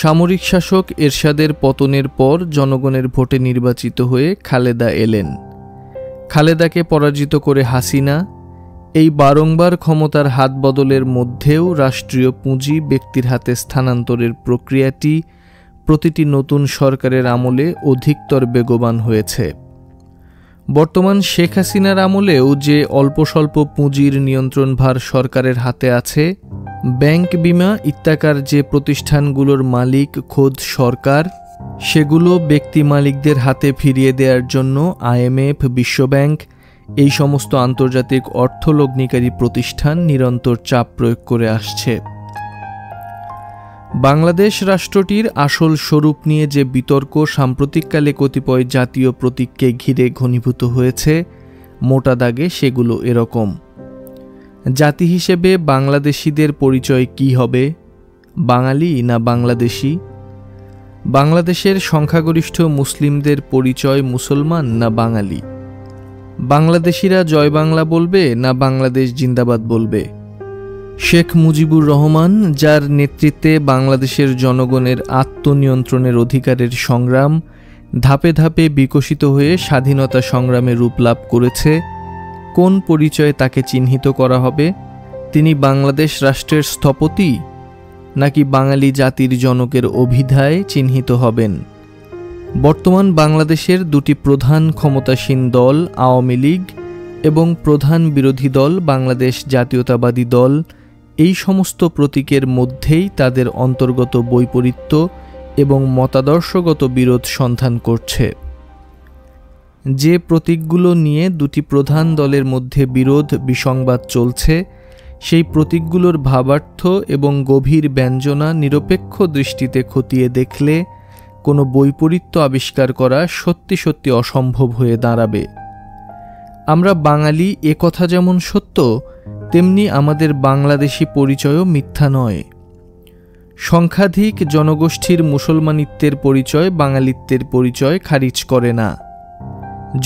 সামরিক শাসক এরশাদের পতনের পর জনগণের ভোটে নির্বাচিত হয়ে খালেদা এলেন। খালেদাকে পরাজিত করে হাসিনা। এই বারংবার ক্ষমতার হাত বদলের মধ্যেও রাষ্ট্রীয় পুঁজি ব্যক্তির হাতে স্থানান্তরের প্রক্রিয়াটি প্রতিটি নতুন সরকারের আমলে অধিকতর বেগবান হয়েছে। বর্তমান শেখ হাসিনার আমলেও যে অল্প স্বল্প পুঁজির নিয়ন্ত্রণভার সরকারের হাতে আছে, ব্যাংক, বিমা ইত্যাকার যে প্রতিষ্ঠানগুলোর মালিক খোদ সরকার, সেগুলো ব্যক্তি মালিকদের হাতে ফিরিয়ে দেওয়ার জন্য IMF, বিশ্বব্যাংক এই সমস্ত আন্তর্জাতিক অর্থলগ্নিকারী প্রতিষ্ঠান নিরন্তর চাপ প্রয়োগ করে আসছে। বাংলাদেশ রাষ্ট্রটির আসল স্বরূপ নিয়ে যে বিতর্ক সাম্প্রতিককালে কতিপয় জাতীয় প্রতীককে ঘিরে ঘনীভূত হয়েছে, মোটা দাগে সেগুলো এরকম। জাতি হিসেবে বাংলাদেশিদের পরিচয় কি হবে? বাঙালি না বাংলাদেশি? বাংলাদেশের সংখ্যাগরিষ্ঠ মুসলিমদের পরিচয় মুসলমান না বাঙালি? বাংলাদেশিরা জয় বাংলা বলবে না বাংলাদেশ জিন্দাবাদ বলবে? শেখ মুজিবুর রহমান, যার নেতৃত্বে বাংলাদেশের জনগণের আত্মনিয়ন্ত্রণের অধিকারের সংগ্রাম ধাপে ধাপে বিকশিত হয়ে স্বাধীনতা সংগ্রামে রূপ লাভ করেছে, কোন পরিচয়ে তাকে চিহ্নিত করা হবে? তিনি বাংলাদেশ রাষ্ট্রের স্থপতি নাকি বাঙালি জাতির জনকের অভিধায় চিহ্নিত হবেন? বর্তমান বাংলাদেশের দুটি প্রধান ক্ষমতাসীন দল আওয়ামী লীগ এবং প্রধান বিরোধী দল বাংলাদেশ জাতীয়তাবাদী দল এই সমস্ত প্রতীকের মধ্যেই তাদের অন্তর্গত বৈপরীত্য এবং মতাদর্শগত বিরোধ সন্ধান করছে। যে প্রতীকগুলো নিয়ে দুটি প্রধান দলের মধ্যে বিরোধ বিসংবাদ চলছে, সেই প্রতীকগুলোর ভাবার্থ এবং গভীর ব্যঞ্জনা নিরপেক্ষ দৃষ্টিতে খতিয়ে দেখলে কোনো বৈপরীত্য আবিষ্কার করা সত্যি সত্যি অসম্ভব হয়ে দাঁড়াবে। আমরা বাঙালি এ কথা যেমন সত্য, তেমনি আমাদের বাংলাদেশি পরিচয়ও মিথ্যা নয়। সংখ্যাধিক জনগোষ্ঠীর মুসলমানিত্বের পরিচয় বাঙালিত্বের পরিচয় খারিজ করে না।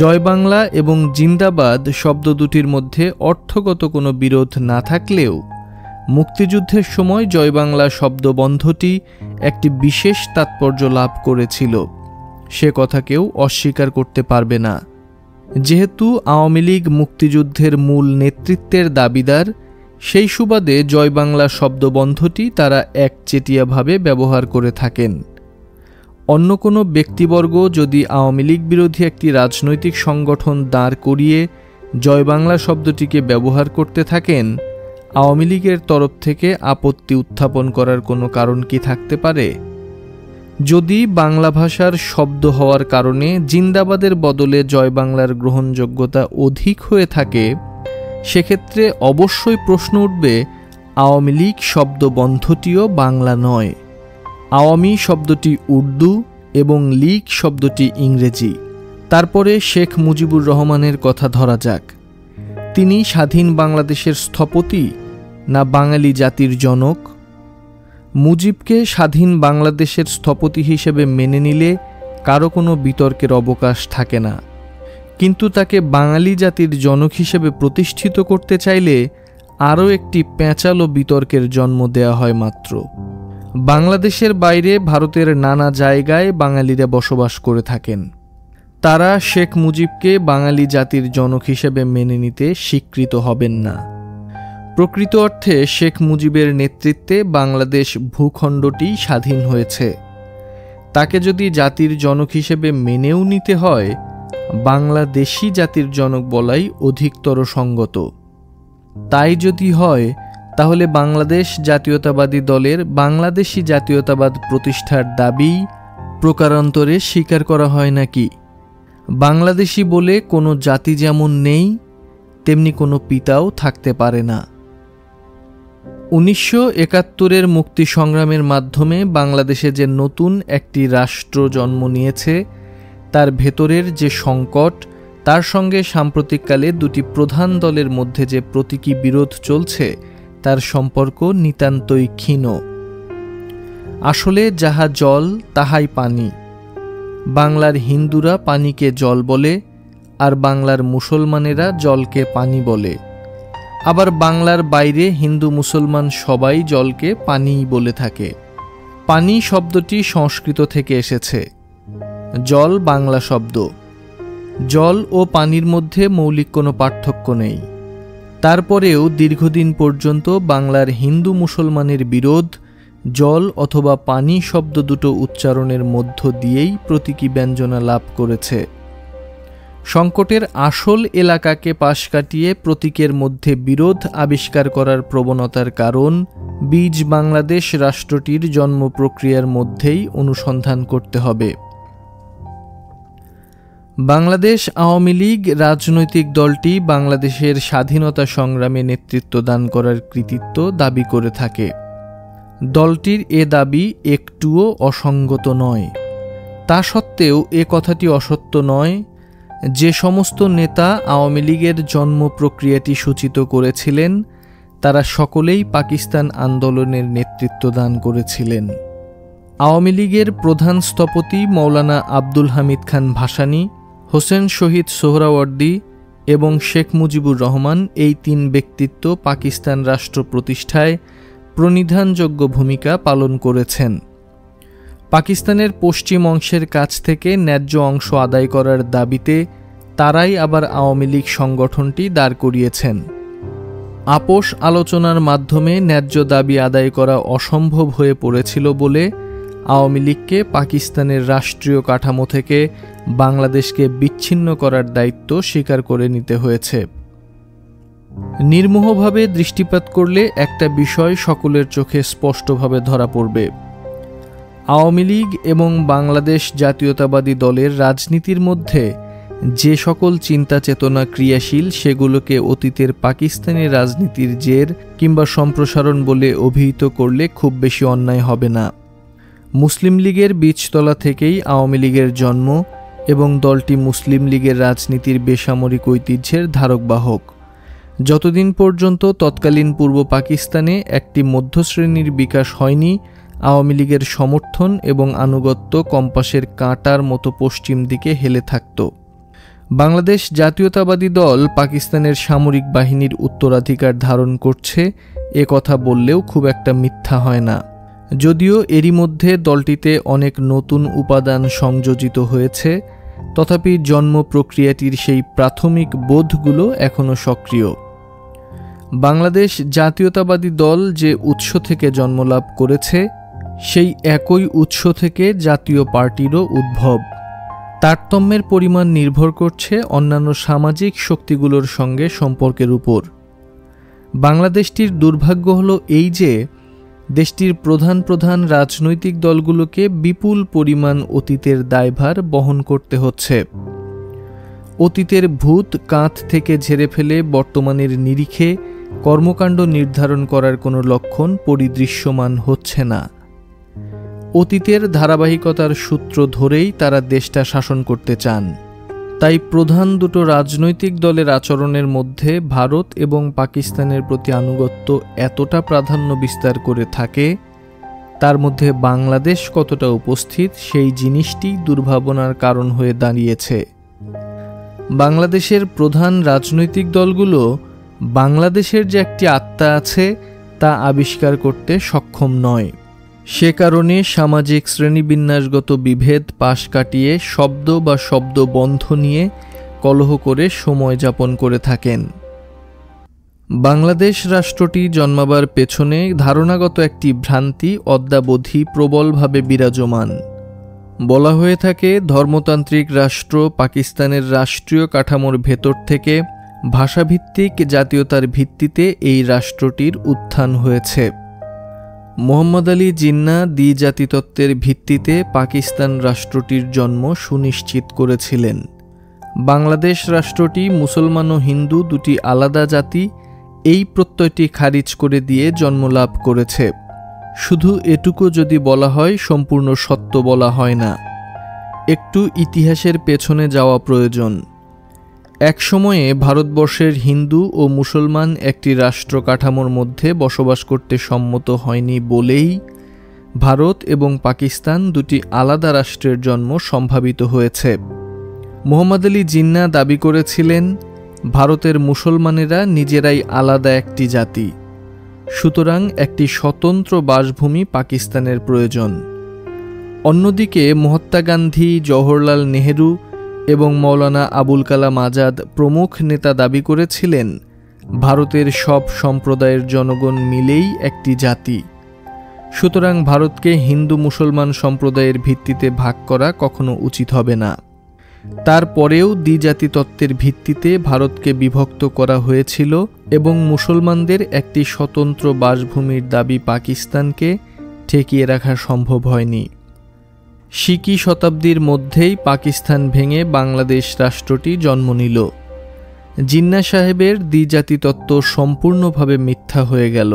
জয় বাংলা এবং জিন্দাবাদ শব্দ দুটির মধ্যে অর্থগত কোনো বিরোধ না থাকলেও মুক্তিযুদ্ধের সময় জয় বাংলা শব্দবন্ধটি একটি বিশেষ তাৎপর্য লাভ করেছিল, সে কথা কেউ অস্বীকার করতে পারবে না। যেহেতু আওয়ামী লীগ মুক্তিযুদ্ধের মূল নেতৃত্বের দাবিদার, সেই সুবাদে জয় বাংলা শব্দবন্ধটি তারা একচেটিয়াভাবে ব্যবহার করে থাকেন। অন্য কোনো ব্যক্তিবর্গ যদি আওয়ামী লীগ বিরোধী একটি রাজনৈতিক সংগঠন দাঁড় করিয়ে জয় বাংলা শব্দটিকে ব্যবহার করতে থাকেন, আওয়ামী লীগের তরফ থেকে আপত্তি উত্থাপন করার কোনো কারণ কি থাকতে পারে? যদি বাংলা ভাষার শব্দ হওয়ার কারণে জিন্দাবাদের বদলে জয় বাংলার গ্রহণযোগ্যতা অধিক হয়ে থাকে, সেক্ষেত্রে অবশ্যই প্রশ্ন উঠবে, আওয়ামী লীগ শব্দবন্ধটিও বাংলা নয়। আওয়ামী শব্দটি উর্দু এবং লীগ শব্দটি ইংরেজি। তারপরে শেখ মুজিবুর রহমানের কথা ধরা যাক। তিনি স্বাধীন বাংলাদেশের স্থপতি না বাঙালি জাতির জনক? মুজিবকে স্বাধীন বাংলাদেশের স্থপতি হিসেবে মেনে নিলে কারো কোনো বিতর্কের অবকাশ থাকে না, কিন্তু তাকে বাঙালি জাতির জনক হিসেবে প্রতিষ্ঠিত করতে চাইলে আরও একটি প্যাঁচালো বিতর্কের জন্ম দেয়া হয় মাত্র। বাংলাদেশের বাইরে ভারতের নানা জায়গায় বাঙালিরা বসবাস করে থাকেন। তারা শেখ মুজিবকে বাঙালি জাতির জনক হিসেবে মেনে নিতে স্বীকৃত হবেন না। প্রকৃত অর্থে শেখ মুজিবের নেতৃত্বে বাংলাদেশ ভূখণ্ডটি স্বাধীন হয়েছে। তাকে যদি জাতির জনক হিসেবে মেনেও নিতে হয়, বাংলাদেশি জাতির জনক বলাই অধিকতর সঙ্গত। তাই যদি হয়, তাহলে বাংলাদেশ জাতীয়তাবাদী দলের বাংলাদেশি জাতীয়তাবাদ প্রতিষ্ঠার দাবি প্রকারান্তরে স্বীকার করা হয় নাকি? বাংলাদেশি বলে কোনো জাতি যেমন নেই, তেমনি কোনো পিতাও থাকতে পারে না। 1971-এর মুক্তি সংগ্রামের মাধ্যমে বাংলাদেশে যে নতুন একটি রাষ্ট্র জন্ম নিয়েছে, তার ভেতরের যে সংকট, তার সঙ্গে সাম্প্রতিককালে দুটি প্রধান দলের মধ্যে যে প্রতীকী বিরোধ চলছে, তার সম্পর্ক নিতান্তই ক্ষীণ। আসলে যাহা জল তাহাই পানি। বাংলার হিন্দুরা পানিকে জল বলে, আর বাংলার মুসলমানেরা জলকে পানি বলে। আবার বাংলার বাইরে হিন্দু মুসলমান সবাই জলকে পানিই বলে থাকে। পানি শব্দটি সংস্কৃত থেকে এসেছে। জল বাংলা শব্দ। জল ও পানির মধ্যে মৌলিক কোনো পার্থক্য নেই। তারপরেও দীর্ঘদিন পর্যন্ত বাংলার হিন্দু মুসলমানের বিরোধ জল অথবা পানি শব্দ দুটো উচ্চারণের মধ্য দিয়েই প্রতীকী ব্যঞ্জনা লাভ করেছে। সংকটের আসল এলাকাকে পাশ কাটিয়ে প্রতীকের মধ্যে বিরোধ আবিষ্কার করার প্রবণতার কারণ বীজ বাংলাদেশ রাষ্ট্রটির জন্ম প্রক্রিয়ার মধ্যেই অনুসন্ধান করতে হবে। বাংলাদেশ আওয়ামী লীগ রাজনৈতিক দলটি বাংলাদেশের স্বাধীনতা সংগ্রামে নেতৃত্ব দান করার কৃতিত্ব দাবি করে থাকে। দলটির এ দাবি একটুও অসঙ্গত নয়। তা সত্ত্বেও এ কথাটি অসত্য নয়। যে সমস্ত নেতা আওয়ামী লীগের জন্ম প্রক্রিয়াটি সূচিত করেছিলেন তারা সকলেই পাকিস্তান আন্দোলনের নেতৃত্ব দান করেছিলেন। আওয়ামী লীগের প্রধান স্থপতি মৌলানা আব্দুল হামিদ খান ভাসানী, হোসেন শহীদ সোহরাওয়ার্দী এবং শেখ মুজিবুর রহমান এই তিন ব্যক্তিত্ব পাকিস্তান রাষ্ট্র প্রতিষ্ঠায় প্রণিধানযোগ্য ভূমিকা পালন করেছেন। পাকিস্তানের পশ্চিম অংশের কাছ থেকে ন্যায্য অংশ আদায় করার দাবিতে তারাই আবার আওয়ামী লীগ সংগঠনটি দাঁড় করিয়েছেন। আপোষ আলোচনার মাধ্যমে ন্যায্য দাবি আদায় করা অসম্ভব হয়ে পড়েছিল বলে আওয়ামী লীগকে পাকিস্তানের রাষ্ট্রীয় কাঠামো থেকে বাংলাদেশকে বিচ্ছিন্ন করার দায়িত্ব স্বীকার করে নিতে হয়েছে। নির্মোহভাবে দৃষ্টিপাত করলে একটা বিষয় সকলের চোখে স্পষ্টভাবে ধরা পড়বে। আওয়ামী লীগ এবং বাংলাদেশ জাতীয়তাবাদী দলের রাজনীতির মধ্যে যে সকল চিন্তা চেতনা ক্রিয়াশীল সেগুলোকে অতীতের পাকিস্তানি রাজনীতির জের কিংবা সম্প্রসারণ বলে অভিহিত করলে খুব বেশি অন্যায় হবে না। মুসলিম লীগের বীজতলা থেকেই আওয়ামী লীগের জন্ম এবং দলটি মুসলিম লীগের রাজনীতির বেসামরিক ঐতিহ্যের ধারকবাহক। যতদিন পর্যন্ত তৎকালীন পূর্ব পাকিস্তানে একটি মধ্যশ্রেণীর বিকাশ হয়নি, আওয়ামী লীগের সমর্থন এবং আনুগত্য কম্পাসের কাঁটার মতো পশ্চিম দিকে হেলে থাকত। বাংলাদেশ জাতীয়তাবাদী দল পাকিস্তানের সামরিক বাহিনীর উত্তরাধিকার ধারণ করছে এ কথা বললেও খুব একটা মিথ্যা হয় না। যদিও এরই মধ্যে দলটিতে অনেক নতুন উপাদান সংযোজিত হয়েছে, তথাপি জন্ম প্রক্রিয়াটির সেই প্রাথমিক বোধগুলো এখনও সক্রিয়। বাংলাদেশ জাতীয়তাবাদী দল যে উৎস থেকে জন্মলাভ করেছে সেই একই উৎস থেকে জাতীয় পার্টিরও উদ্ভব। তারতম্যের পরিমাণ নির্ভর করছে অন্যান্য সামাজিক শক্তিগুলোর সঙ্গে সম্পর্কের উপর। বাংলাদেশটির দুর্ভাগ্য হলো এই যে দেশটির প্রধান প্রধান রাজনৈতিক দলগুলোকে বিপুল পরিমাণ অতীতের দায়ভার বহন করতে হচ্ছে। অতীতের ভূত কাঁধ থেকে ঝেড়ে ফেলে বর্তমানের নিরিখে কর্মকাণ্ড নির্ধারণ করার কোনো লক্ষণ পরিদৃশ্যমান হচ্ছে না। অতীতের ধারাবাহিকতার সূত্র ধরেই তারা দেশটা শাসন করতে চান। তাই প্রধান দুটো রাজনৈতিক দলের আচরণের মধ্যে ভারত এবং পাকিস্তানের প্রতি আনুগত্য এতটা প্রাধান্য বিস্তার করে থাকে, তার মধ্যে বাংলাদেশ কতটা উপস্থিত সেই জিনিসটি দুর্ভাবনার কারণ হয়ে দাঁড়িয়েছে। বাংলাদেশের প্রধান রাজনৈতিক দলগুলো বাংলাদেশের যে একটি আত্মা আছে তা আবিষ্কার করতে সক্ষম নয়। সে কারণে সামাজিক শ্রেণীবিন্যাসগত বিভেদ পাশ কাটিয়ে শব্দ বা শব্দবন্ধ নিয়ে কলহ করে সময় যাপন করে থাকেন। বাংলাদেশ রাষ্ট্রটি জন্মাবার পেছনে ধারণাগত একটি ভ্রান্তি অদ্যাবধি প্রবলভাবে বিরাজমান। বলা হয়ে থাকে ধর্মতান্ত্রিক রাষ্ট্র পাকিস্তানের রাষ্ট্রীয় কাঠামোর ভেতর থেকে ভাষাভিত্তিক জাতীয়তার ভিত্তিতে এই রাষ্ট্রটির উত্থান হয়েছে। মোহাম্মদ আলী জিন্না দ্বিজাতিতত্ত্বের ভিত্তিতে পাকিস্তান রাষ্ট্রটির জন্ম সুনিশ্চিত করেছিলেন। বাংলাদেশ রাষ্ট্রটি মুসলমান ও হিন্দু দুটি আলাদা জাতি এই প্রত্যয়টি খারিজ করে দিয়ে জন্মলাভ করেছে। শুধু এটুকু যদি বলা হয় সম্পূর্ণ সত্য বলা হয় না, একটু ইতিহাসের পেছনে যাওয়া প্রয়োজন। এক সময়ে ভারতবর্ষের হিন্দু ও মুসলমান একটি রাষ্ট্র কাঠামোর মধ্যে বসবাস করতে সম্মত হয়নি বলেই ভারত এবং পাকিস্তান দুটি আলাদা রাষ্ট্রের জন্ম সম্ভাবিত হয়েছে। মোহাম্মদ আলী জিন্না দাবি করেছিলেন ভারতের মুসলমানেরা নিজেরাই আলাদা একটি জাতি, সুতরাং একটি স্বতন্ত্র বাসভূমি পাকিস্তানের প্রয়োজন। অন্যদিকে মহাত্মা গান্ধী, জওহরলাল নেহেরু এবং মৌলানা আবুল কালাম আজাদ প্রমুখ নেতা দাবি করেছিলেন ভারতের সব সম্প্রদায়ের জনগণ মিলেই একটি জাতি, সুতরাং ভারতকে হিন্দু মুসলমান সম্প্রদায়ের ভিত্তিতে ভাগ করা কখনো উচিত হবে না। তারপরেও দ্বিজাতি তত্ত্বের ভিত্তিতে ভারতকে বিভক্ত করা হয়েছিল এবং মুসলমানদের একটি স্বতন্ত্র বাসভূমির দাবি পাকিস্তানকে ঠেকিয়ে রাখা সম্ভব হয়নি। শিকি শতাব্দীর মধ্যেই পাকিস্তান ভেঙে বাংলাদেশ রাষ্ট্রটি জন্ম নিল। জিন্নাহ সাহেবের দ্বিজাতি তত্ত্ব সম্পূর্ণভাবে মিথ্যা হয়ে গেল।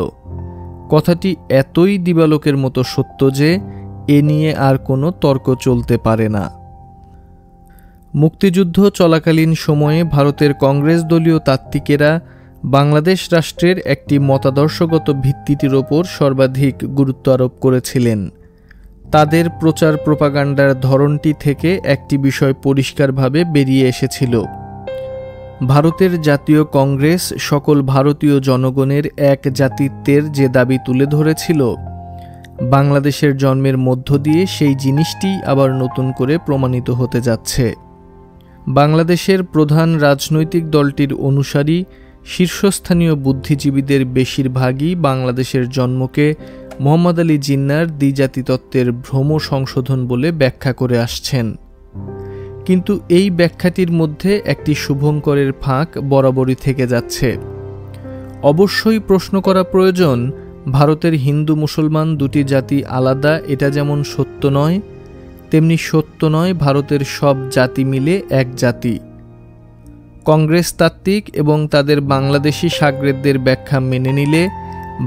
কথাটি এতই দিবালোকের মতো সত্য যে এ নিয়ে আর কোনো তর্ক চলতে পারে না। মুক্তিযুদ্ধ চলাকালীন সময়ে ভারতের কংগ্রেস দলীয় তাত্ত্বিকেরা বাংলাদেশ রাষ্ট্রের একটি মতাদর্শগত ভিত্তিটির ওপর সর্বাধিক গুরুত্ব আরোপ করেছিলেন। তাদের প্রচার প্রোপাগান্ডার ধরনটি থেকে একটি বিষয় পরিষ্কারভাবে বেরিয়ে এসেছিল। ভারতের জাতীয় কংগ্রেস সকল ভারতীয় জনগণের এক জাতিত্বের যে দাবি তুলে ধরেছিল, বাংলাদেশের জন্মের মধ্য দিয়ে সেই জিনিসটি আবার নতুন করে প্রমাণিত হতে যাচ্ছে। বাংলাদেশের প্রধান রাজনৈতিক দলটির অনুসারী শীর্ষস্থানীয় বুদ্ধিজীবীদের বেশিরভাগই বাংলাদেশের জন্মকে মোহাম্মদ আলী জিন্নাহর দ্বিজাতি তত্ত্বের ভ্রম সংশোধন বলে ব্যাখ্যা করে আসছেন। কিন্তু এই ব্যাখ্যাটির মধ্যে একটি শুভঙ্করের ফাঁক বরাবরই থেকে যাচ্ছে। অবশ্যই প্রশ্ন করা প্রয়োজন, ভারতের হিন্দু মুসলমান দুটি জাতি আলাদা এটা যেমন সত্য নয়, তেমনি সত্য নয় ভারতের সব জাতি মিলে এক জাতি। কংগ্রেস তাত্ত্বিক এবং তাদের বাংলাদেশি শাগরেদদের ব্যাখ্যা মেনে নিলে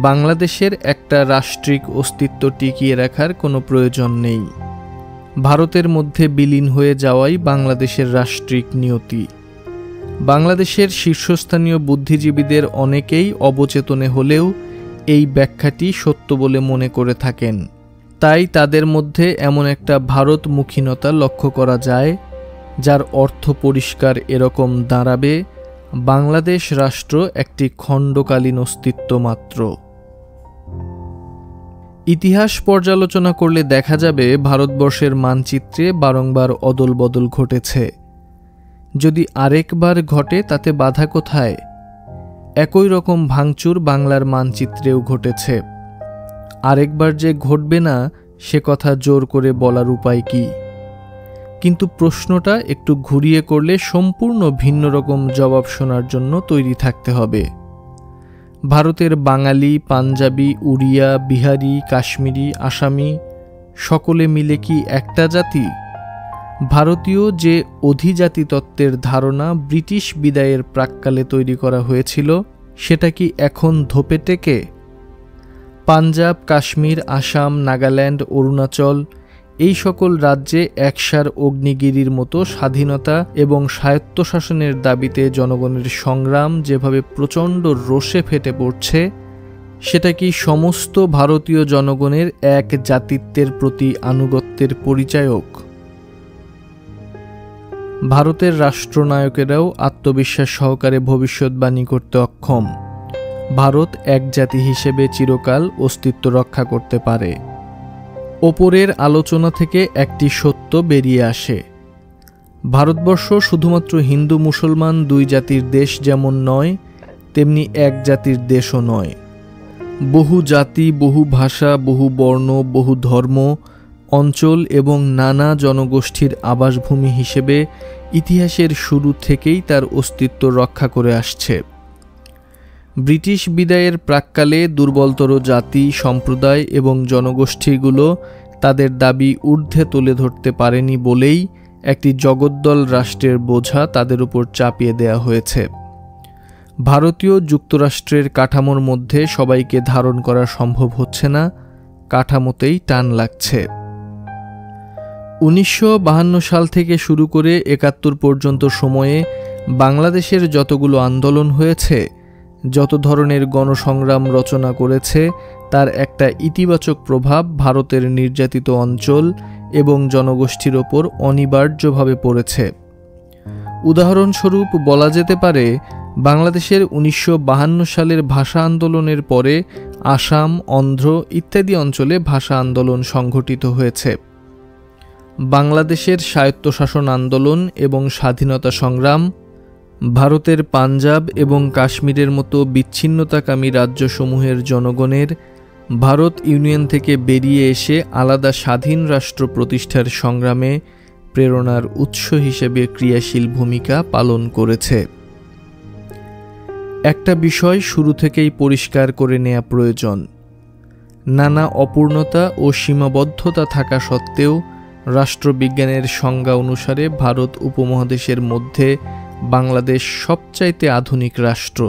বাংলাদেশের একটা রাষ্ট্রিক অস্তিত্ব টিকিয়ে রাখার কোনো প্রয়োজন নেই। ভারতের মধ্যে বিলীন হয়ে যাওয়াই বাংলাদেশের রাষ্ট্রিক নিয়তি। বাংলাদেশের শীর্ষস্থানীয় বুদ্ধিজীবীদের অনেকেই অবচেতনে হলেও এই ব্যাখ্যাটি সত্য বলে মনে করে থাকেন। তাই তাদের মধ্যে এমন একটা ভারতমুখীনতা লক্ষ্য করা যায়, যার অর্থ পরিষ্কার এরকম দাঁড়াবে, বাংলাদেশ রাষ্ট্র একটি খণ্ডকালীন অস্তিত্ব মাত্র। ইতিহাস পর্যালোচনা করলে দেখা যাবে ভারতবর্ষের মানচিত্রে বারংবার অদল বদল ঘটেছে। যদি আরেকবার ঘটে তাতে বাধা কোথায়? একই রকম ভাঙচুর বাংলার মানচিত্রেও ঘটেছে। আরেকবার যে ঘটবে না সে কথা জোর করে বলার উপায় কি? কিন্তু প্রশ্নটা একটু ঘুরিয়ে করলে সম্পূর্ণ ভিন্ন রকম জবাব শোনার জন্য তৈরি থাকতে হবে। ভারতের বাঙালি, পাঞ্জাবি, উড়িয়া, বিহারি, কাশ্মীরি, আসামি সকলে মিলে কি একটা জাতি? ভারতীয় যে অধিজাতি তত্ত্বের ধারণা ব্রিটিশ বিদায়ের প্রাক্কালে তৈরি করা হয়েছিল, সেটা কি এখন ধোপে টেকে? পাঞ্জাব, কাশ্মীর, আসাম, নাগাল্যান্ড, অরুণাচল এই সকল রাজ্যে একসার অগ্নিগিরির মতো স্বাধীনতা এবং স্বায়ত্তশাসনের দাবিতে জনগণের সংগ্রাম যেভাবে প্রচণ্ড রোষে ফেটে পড়ছে, সেটা কি সমস্ত ভারতীয় জনগণের এক জাতিত্বের প্রতি আনুগত্যের পরিচায়ক? ভারতের রাষ্ট্রনায়কেরাও আত্মবিশ্বাস সহকারে ভবিষ্যৎবাণী করতে অক্ষম। ভারত এক জাতি হিসেবে চিরকাল অস্তিত্ব রক্ষা করতে পারে। ওপরের আলোচনা থেকে একটি সত্য বেরিয়ে আসে, ভারতবর্ষ শুধুমাত্র হিন্দু মুসলমান দুই জাতির দেশ যেমন নয়, তেমনি এক জাতির দেশও নয়। বহু জাতি, বহু ভাষা, বহু বর্ণ, বহু ধর্ম, অঞ্চল এবং নানা জনগোষ্ঠীর আবাসভূমি হিসেবে ইতিহাসের শুরু থেকেই তার অস্তিত্ব রক্ষা করে আসছে। ব্রিটিশ বিদায়ের প্রাক্কালে দুর্বলতর জাতি, সম্প্রদায় এবং জনগোষ্ঠীগুলো তাদের দাবি ঊর্ধ্বে তুলে ধরতে পারেনি বলেই একটি জগদ্দল রাষ্ট্রের বোঝা তাদের উপর চাপিয়ে দেয়া হয়েছে। ভারতীয় যুক্তরাষ্ট্রের কাঠামোর মধ্যে সবাইকে ধারণ করা সম্ভব হচ্ছে না, কাঠামোতেই টান লাগছে। 1952 সাল থেকে শুরু করে 71 পর্যন্ত সময়ে বাংলাদেশের যতগুলো আন্দোলন হয়েছে, যত ধরনের গণসংগ্রাম রচনা করেছে, তার একটা ইতিবাচক প্রভাব ভারতের নির্যাতিত অঞ্চল এবং জনগোষ্ঠীর ওপর অনিবার্যভাবে পড়েছে। উদাহরণস্বরূপ বলা যেতে পারে, বাংলাদেশের 1952 সালের ভাষা আন্দোলনের পরে আসাম, অন্ধ্র ইত্যাদি অঞ্চলে ভাষা আন্দোলন সংঘটিত হয়েছে। বাংলাদেশের স্বায়ত্তশাসন আন্দোলন এবং স্বাধীনতা সংগ্রাম, ভারতের পাঞ্জাব এবং কাশ্মীরের মতো বিচ্ছিন্নতাকামী রাজ্যসমূহের জনগণের ভারত ইউনিয়ন থেকে বেরিয়ে এসে আলাদা স্বাধীন রাষ্ট্র প্রতিষ্ঠার সংগ্রামে প্রেরণার উৎস হিসেবে ক্রিয়াশীল ভূমিকা পালন করেছে। একটা বিষয় শুরু থেকেই পরিষ্কার করে নেওয়া প্রয়োজন। নানা অপূর্ণতা ও সীমাবদ্ধতা থাকা সত্ত্বেও রাষ্ট্রবিজ্ঞানের সংজ্ঞা অনুসারে ভারত উপমহাদেশের মধ্যে বাংলাদেশ সবচাইতে আধুনিক রাষ্ট্র।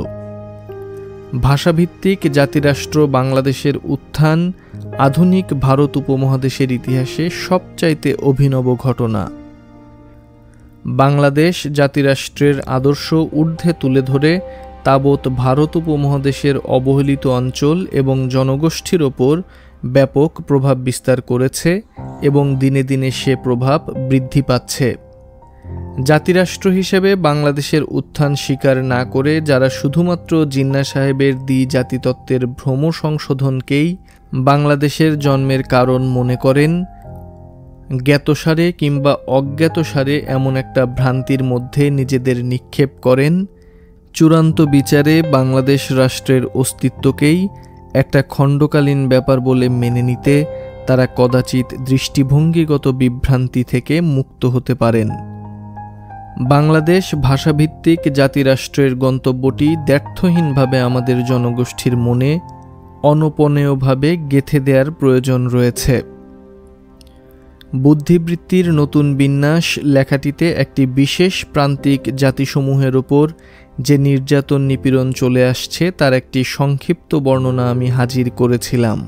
ভাষাভিত্তিক জাতিরাষ্ট্র বাংলাদেশের উত্থান আধুনিক ভারত উপমহাদেশের ইতিহাসে সবচাইতে অভিনব ঘটনা। বাংলাদেশ জাতিরাষ্ট্রের আদর্শ ঊর্ধ্বে তুলে ধরে তাবৎ ভারত উপমহাদেশের অবহেলিত অঞ্চল এবং জনগোষ্ঠীর ওপর ব্যাপক প্রভাব বিস্তার করেছে এবং দিনে দিনে সে প্রভাব বৃদ্ধি পাচ্ছে। জাতিরাষ্ট্র হিসেবে বাংলাদেশের উত্থান স্বীকার না করে যারা শুধুমাত্র জিন্নাহ সাহেবের জাতিতত্ত্বের ভ্রম সংশোধনকেই বাংলাদেশের জন্মের কারণ মনে করেন, জ্ঞাতসারে কিংবা অজ্ঞাতসারে এমন একটা ভ্রান্তির মধ্যে নিজেদের নিক্ষেপ করেন, চূড়ান্ত বিচারে বাংলাদেশ রাষ্ট্রের অস্তিত্বকেই একটা খণ্ডকালীন ব্যাপার বলে মেনে নিতে তারা কদাচিৎ দৃষ্টিভঙ্গিগত বিভ্রান্তি থেকে মুক্ত হতে পারেন। বাংলাদেশ ভাষাভিত্তিক জাতিরাষ্ট্রের গন্তব্যটি দ্ব্যর্থহীনভাবে আমাদের জনগোষ্ঠীর মনে অনপনেয়ভাবে গেঁথে দেওয়ার প্রয়োজন রয়েছে। বুদ্ধিবৃত্তির নতুন বিন্যাস লেখাটিতে একটি বিশেষ প্রান্তিক জাতিসমূহের ওপর যে নির্যাতন নিপীড়ন চলে আসছে তার একটি সংক্ষিপ্ত বর্ণনা আমি হাজির করেছিলাম।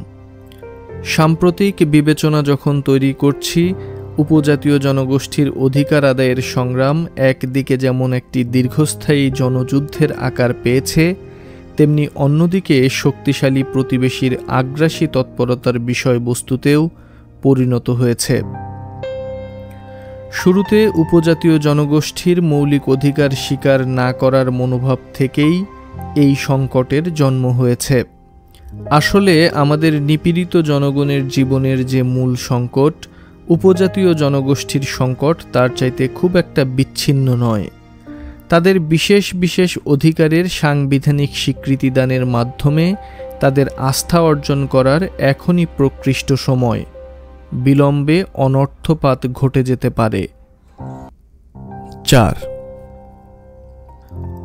সাম্প্রতিক বিবেচনা যখন তৈরি করছি, উপজাতীয় জনগোষ্ঠীর অধিকার আদায়ের সংগ্রাম একদিকে যেমন একটি দীর্ঘস্থায়ী জনযুদ্ধের আকার পেয়েছে, তেমনি অন্যদিকে শক্তিশালী প্রতিবেশীর আগ্রাসী তৎপরতার বিষয়বস্তুতেও পরিণত হয়েছে। শুরুতে উপজাতীয় জনগোষ্ঠীর মৌলিক অধিকার স্বীকার না করার মনোভাব থেকেই এই সংকটের জন্ম হয়েছে। আসলে আমাদের নিপীড়িত জনগণের জীবনের যে মূল সংকট, উপজাতীয় জনগোষ্ঠীর সংকট তার চাইতে খুব একটা বিচ্ছিন্ন নয়। তাদের বিশেষ বিশেষ অধিকারের সাংবিধানিক স্বীকৃতি দানের মাধ্যমে তাদের আস্থা অর্জন করার এখনই প্রকৃষ্ট সময়। বিলম্বে অনর্থপাত ঘটে যেতে পারে। 4.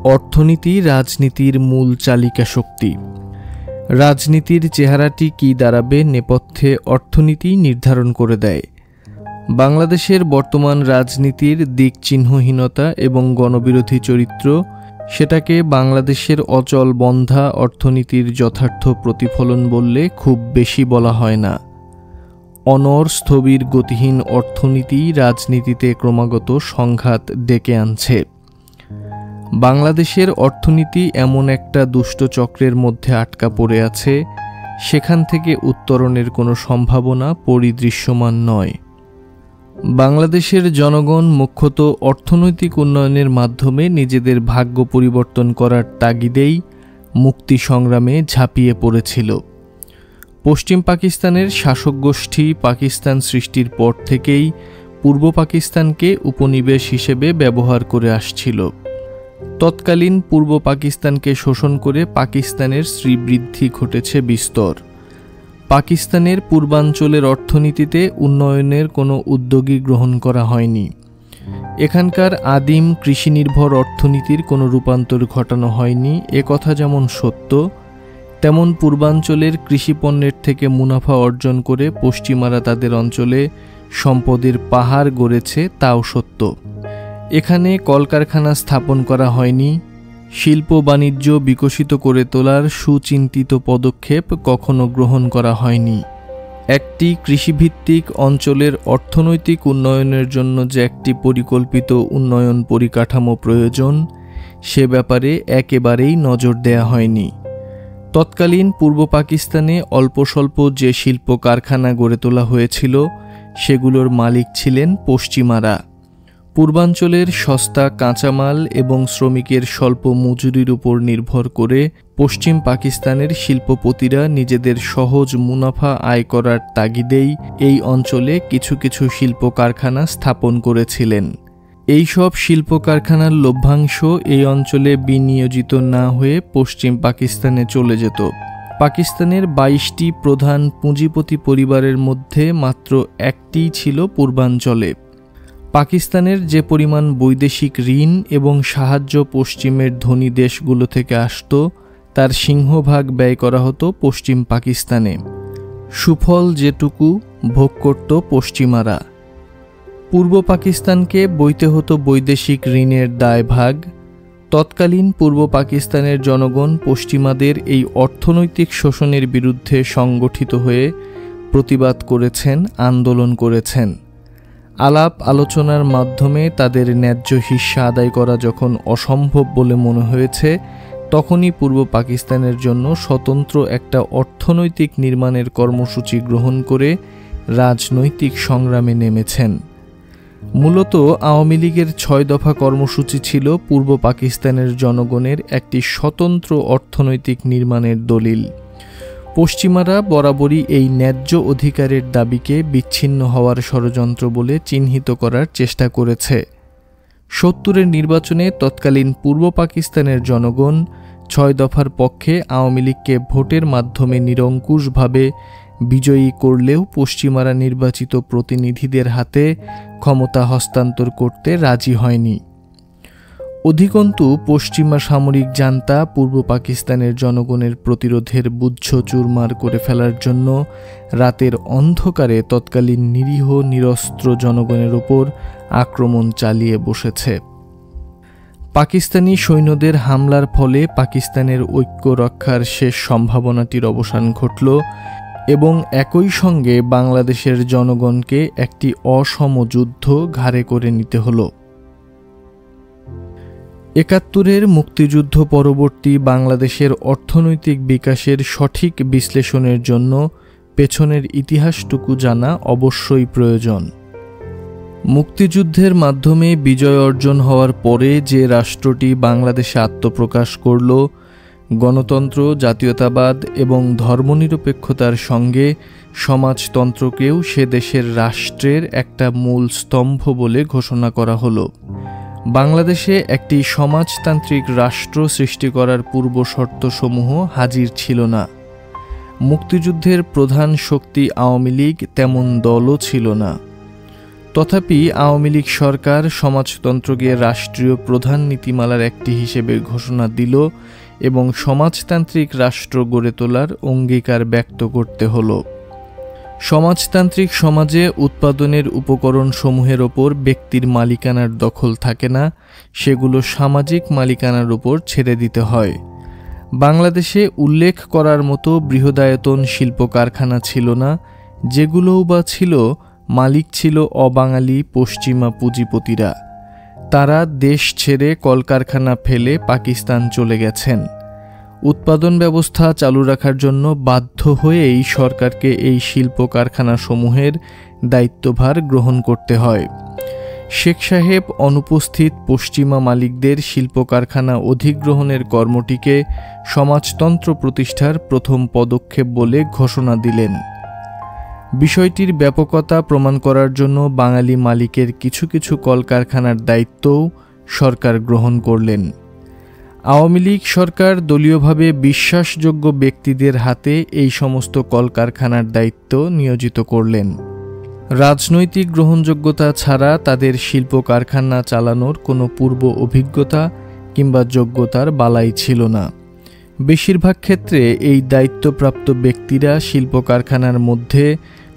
অর্থনীতি রাজনীতির মূল চালিকা শক্তি। রাজনীতির চেহারাটি কী দাঁড়াবে নেপথ্যে অর্থনীতি নির্ধারণ করে দেয়। বাংলাদেশের বর্তমান রাজনীতির দিকচিহ্নহীনতা এবং গণবিরোধী চরিত্র সেটাকে বাংলাদেশের অচল বন্ধা অর্থনীতির যথার্থ প্রতিফলন বললে খুব বেশি বলা হয় না। অনড় স্থবির গতিহীন অর্থনীতি রাজনীতিতে ক্রমাগত সংঘাত ডেকে আনছে। বাংলাদেশের অর্থনীতি এমন একটা দুষ্ট চক্রের মধ্যে আটকা পড়ে আছে, সেখান থেকে উত্তরণের কোনো সম্ভাবনা পরিদৃশ্যমান নয়। বাংলাদেশের জনগণ মুখ্যত অর্থনৈতিক উন্নয়নের মাধ্যমে নিজেদের ভাগ্য পরিবর্তন করার তাগিদেই মুক্তি সংগ্রামে ঝাঁপিয়ে পড়েছিল। পশ্চিম পাকিস্তানের শাসক গোষ্ঠী পাকিস্তান সৃষ্টির পর থেকেই পূর্ব পাকিস্তানকে উপনিবেশ হিসেবে ব্যবহার করে আসছিল। তৎকালীন পূর্ব পাকিস্তানকে শোষণ করে পাকিস্তানের শ্রীবৃদ্ধি ঘটেছে বিস্তর। পাকিস্তানের পূর্বাঞ্চলের অর্থনীতিতে উন্নয়নের কোনো উদ্যোগই গ্রহণ করা হয়নি। এখানকার আদিম কৃষিনির্ভর অর্থনীতির কোনো রূপান্তর ঘটানো হয়নি। একথা যেমন সত্য, তেমন পূর্বাঞ্চলের কৃষিপণ্যের থেকে মুনাফা অর্জন করে পশ্চিমারা তাদের অঞ্চলে সম্পদের পাহাড় গড়েছে, তাও সত্য। এখানে কলকারখানা স্থাপন করা হয়নি। শিল্প বাণিজ্য বিকশিত করে তোলার সুচিন্তিত পদক্ষেপ কখনো গ্রহণ করা হয়নি। একটি কৃষিভিত্তিক অঞ্চলের অর্থনৈতিক উন্নয়নের জন্য যে একটি পরিকল্পিত উন্নয়ন পরিকাঠামো প্রয়োজন, সে ব্যাপারে একেবারেই নজর দেয়া হয়নি। তৎকালীন পূর্ব পাকিস্তানে অল্প স্বল্প যে শিল্প কারখানা গড়ে তোলা হয়েছিল, সেগুলোর মালিক ছিলেন পশ্চিমারা। পূর্বাঞ্চলের সস্তা কাঁচামাল এবং শ্রমিকের স্বল্প মজুরির উপর নির্ভর করে পশ্চিম পাকিস্তানের শিল্পপতিরা নিজেদের সহজ মুনাফা আয় করার তাগিদেই এই অঞ্চলে কিছু কিছু শিল্প কারখানা স্থাপন করেছিলেন। এই সব শিল্প কারখানার লভ্যাংশ এই অঞ্চলে বিনিয়োজিত না হয়ে পশ্চিম পাকিস্তানে চলে যেত। পাকিস্তানের 22টি প্রধান পুঁজিপতি পরিবারের মধ্যে মাত্র একটিই ছিল পূর্বাঞ্চলে। পাকিস্তানের যে পরিমাণ বৈদেশিক ঋণ এবং সাহায্য পশ্চিমের ধনী দেশগুলো থেকে আসত, তার সিংহভাগ ব্যয় করা হতো পশ্চিম পাকিস্তানে। সুফল যেটুকু ভোগ করত পশ্চিমারা। পূর্ব পাকিস্তানকে বইতে হতো বৈদেশিক ঋণের দায়ভাগ। তৎকালীন পূর্ব পাকিস্তানের জনগণ পশ্চিমাদের এই অর্থনৈতিক শোষণের বিরুদ্ধে সংগঠিত হয়ে প্রতিবাদ করেছেন, আন্দোলন করেছেন। আলাপ আলোচনার মাধ্যমে তাদের ন্যায্য হিস্সা আদায় করা যখন অসম্ভব বলে মনে হয়েছে, তখনই পূর্ব পাকিস্তানের জন্য স্বতন্ত্র একটা অর্থনৈতিক নির্মাণের কর্মসূচি গ্রহণ করে রাজনৈতিক সংগ্রামে নেমেছেন। মূলত আওয়ামী লীগের 6 দফা কর্মসূচি ছিল পূর্ব পাকিস্তানের জনগণের একটি স্বতন্ত্র অর্থনৈতিক নির্মাণের দলিল। পশ্চিমারা বরাবরই এই ন্যায্য অধিকারের দাবিকে বিচ্ছিন্ন হওয়ার ষড়যন্ত্র বলে চিহ্নিত করার চেষ্টা করেছে। 70-এর নির্বাচনে তৎকালীন পূর্ব পাকিস্তানের জনগণ 6 দফার পক্ষে আওয়ামী লীগকে ভোটের মাধ্যমে নিরঙ্কুশভাবে বিজয়ী করলেও পশ্চিমারা নির্বাচিত প্রতিনিধিদের হাতে ক্ষমতা হস্তান্তর করতে রাজি হয়নি। অধিকন্তু পশ্চিমা সামরিক জান্তা পূর্ব পাকিস্তানের জনগণের প্রতিরোধের বুদ্ধ চুরমার করে ফেলার জন্য রাতের অন্ধকারে তৎকালীন নিরীহ নিরস্ত্র জনগণের ওপর আক্রমণ চালিয়ে বসেছে। পাকিস্তানি সৈন্যদের হামলার ফলে পাকিস্তানের ঐক্য রক্ষার শেষ সম্ভাবনাটির অবসান ঘটল এবং একই সঙ্গে বাংলাদেশের জনগণকে একটি অসম যুদ্ধ ঘাড়ে করে নিতে হলো। ৭১-এর মুক্তিযুদ্ধ পরবর্তী বাংলাদেশের অর্থনৈতিক বিকাশের সঠিক বিশ্লেষণের জন্য পেছনের ইতিহাসটুকু জানা অবশ্যই প্রয়োজন। মুক্তিযুদ্ধের মাধ্যমে বিজয় অর্জন হওয়ার পরে যে রাষ্ট্রটি বাংলাদেশে আত্মপ্রকাশ করল, গণতন্ত্র, জাতীয়তাবাদ এবং ধর্মনিরপেক্ষতার সঙ্গে সমাজতন্ত্রকেও সে দেশের রাষ্ট্রের একটা মূল স্তম্ভ বলে ঘোষণা করা হলো। বাংলাদেশে একটি সমাজতান্ত্রিক রাষ্ট্র সৃষ্টি করার পূর্ব শর্তসমূহ হাজির ছিল না। মুক্তিযুদ্ধের প্রধান শক্তি আওয়ামী লীগ তেমন দলও ছিল না। তথাপি আওয়ামী লীগ সরকার সমাজতন্ত্রকে রাষ্ট্রীয় প্রধান নীতিমালার একটি হিসেবে ঘোষণা দিল এবং সমাজতান্ত্রিক রাষ্ট্র গড়ে তোলার অঙ্গীকার ব্যক্ত করতে হলো। সমাজতান্ত্রিক সমাজে উৎপাদনের উপকরণ সমূহের ওপর ব্যক্তির মালিকানার দখল থাকে না, সেগুলো সামাজিক মালিকানার উপর ছেড়ে দিতে হয়। বাংলাদেশে উল্লেখ করার মতো বৃহদায়তন শিল্প কারখানা ছিল না, যেগুলোও বা ছিল, মালিক ছিল অবাঙালি পশ্চিমা পুঁজিপতিরা। তারা দেশ ছেড়ে কলকারখানা ফেলে পাকিস্তান চলে গেছেন। উৎপাদন ব্যবস্থা চালু রাখার জন্য বাধ্য হয়েই সরকারকে এই শিল্প কারখানাসমূহের দায়িত্বভার গ্রহণ করতে হয়। শেখ সাহেব অনুপস্থিত পশ্চিমা মালিকদের শিল্প কারখানা অধিগ্রহণের কর্মটিকে সমাজতন্ত্র প্রতিষ্ঠার প্রথম পদক্ষেপ বলে ঘোষণা দিলেন। বিষয়টির ব্যাপকতা প্রমাণ করার জন্য বাঙালি মালিকের কিছু কিছু কলকারখানার দায়িত্বও সরকার গ্রহণ করলেন। আওয়ামী লীগ সরকার দলীয়ভাবে বিশ্বাসযোগ্য ব্যক্তিদের হাতে এই সমস্ত কলকারখানার দায়িত্ব নিয়োজিত করলেন। রাজনৈতিক গ্রহণযোগ্যতা ছাড়া তাদের শিল্প কারখানা চালানোর কোনো পূর্ব অভিজ্ঞতা কিংবা যোগ্যতার বালাই ছিল না। বেশিরভাগ ক্ষেত্রে এই দায়িত্বপ্রাপ্ত ব্যক্তিরা শিল্প কারখানার মধ্যে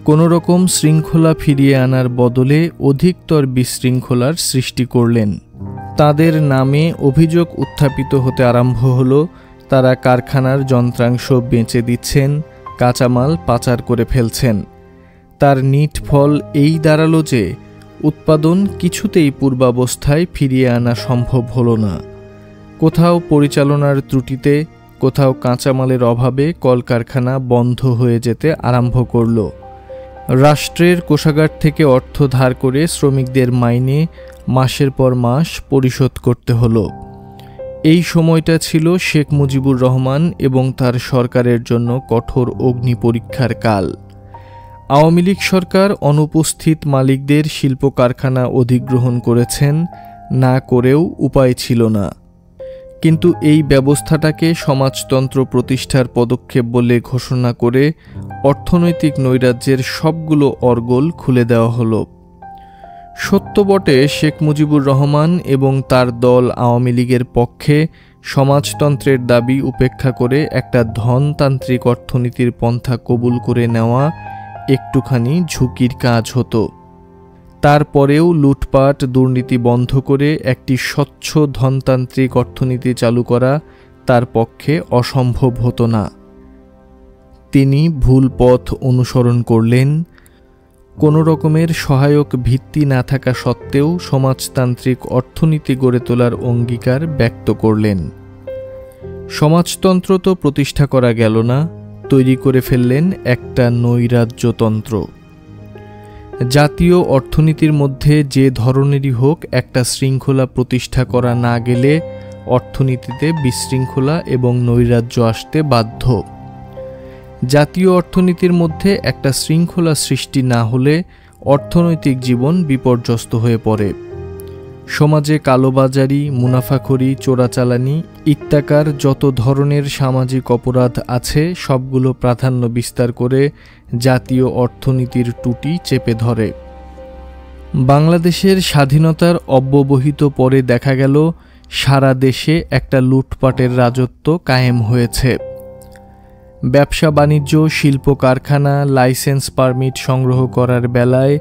কোনো রকম শৃঙ্খলা ফিরিয়ে আনার বদলে অধিকতর বিশৃঙ্খলার সৃষ্টি করলেন। তাদের নামে অভিযোগ উত্থাপিত হতে আরম্ভ হলো, তারা কারখানার যন্ত্রাংশ বেচে দিচ্ছেন, কাঁচামাল পাচার করে ফেলছেন। তার নিট ফল এই দাঁড়ালো যে উৎপাদন কিছুতেই পূর্বাবস্থায় ফিরিয়ে আনা সম্ভব হলো না। কোথাও পরিচালনার ত্রুটিতে, কোথাও কাঁচামালের অভাবে কলকারখানা বন্ধ হয়ে যেতে আরম্ভ করল। রাষ্ট্রের কোষাগার থেকে অর্থ ধার করে শ্রমিকদের মাইনে মাসের পর মাস পরিশোধ করতে হলো। এই সময়টা ছিল শেখ মুজিবুর রহমান এবং তার সরকারের জন্য কঠোর অগ্নি পরীক্ষার কাল। আওয়ামী লীগ সরকার অনুপস্থিত মালিকদের শিল্প কারখানা অধিগ্রহণ করেছেন, না করেও উপায় ছিল না। কিন্তু এই ব্যবস্থাটাকে সমাজতন্ত্র প্রতিষ্ঠার পদক্ষেপ বলে ঘোষণা করে অর্থনৈতিক নৈরাজ্যের সবগুলো অর্গল খুলে দেওয়া হলো। সত্য বটে, শেখ মুজিবুর রহমান এবং তার দল আওয়ামী লীগের পক্ষে সমাজতন্ত্রের দাবি উপেক্ষা করে একটা ধনতান্ত্রিক অর্থনীতির পন্থা কবুল করে নেওয়া একটুখানি ঝুঁকির কাজ হতো। তারপরেও লুটপাট দুর্নীতি বন্ধ করে একটি স্বচ্ছ ধনতান্ত্রিক অর্থনীতি চালু করা তার পক্ষে অসম্ভব হতো না। তিনি ভুল পথ অনুসরণ করলেন। কোনো রকমের সহায়ক ভিত্তি না থাকা সত্ত্বেও সমাজতান্ত্রিক অর্থনীতি গড়ে তোলার অঙ্গীকার ব্যক্ত করলেন। সমাজতন্ত্র তো প্রতিষ্ঠা করা গেল না, তৈরি করে ফেললেন একটা নৈরাজ্যতন্ত্র। জাতীয় অর্থনীতির মধ্যে যে ধরনেরই হোক একটা শৃঙ্খলা প্রতিষ্ঠা করা না গেলে অর্থনীতিতে বিশৃঙ্খলা এবং নৈরাজ্য আসতে বাধ্য। জাতীয় অর্থনীতির মধ্যে একটা শৃঙ্খলা সৃষ্টি না হলে অর্থনৈতিক জীবন বিপর্যস্ত হয়ে পড়ে। সমাজে কালোবাজারি, মুনাফাখোরি, চোরাচালানি ইত্যাকার যত ধরনের সামাজিক অপরাধ আছে সবগুলো প্রাধান্য বিস্তার করে জাতীয় অর্থনীতির টুটি চেপে ধরে। বাংলাদেশের স্বাধীনতার অব্যবহিত পরে দেখা গেল সারা দেশে একটা লুটপাটের রাজত্ব কায়েম হয়েছে। ব্যবসা বাণিজ্য, শিল্প কারখানা, লাইসেন্স পারমিট সংগ্রহ করার বেলায়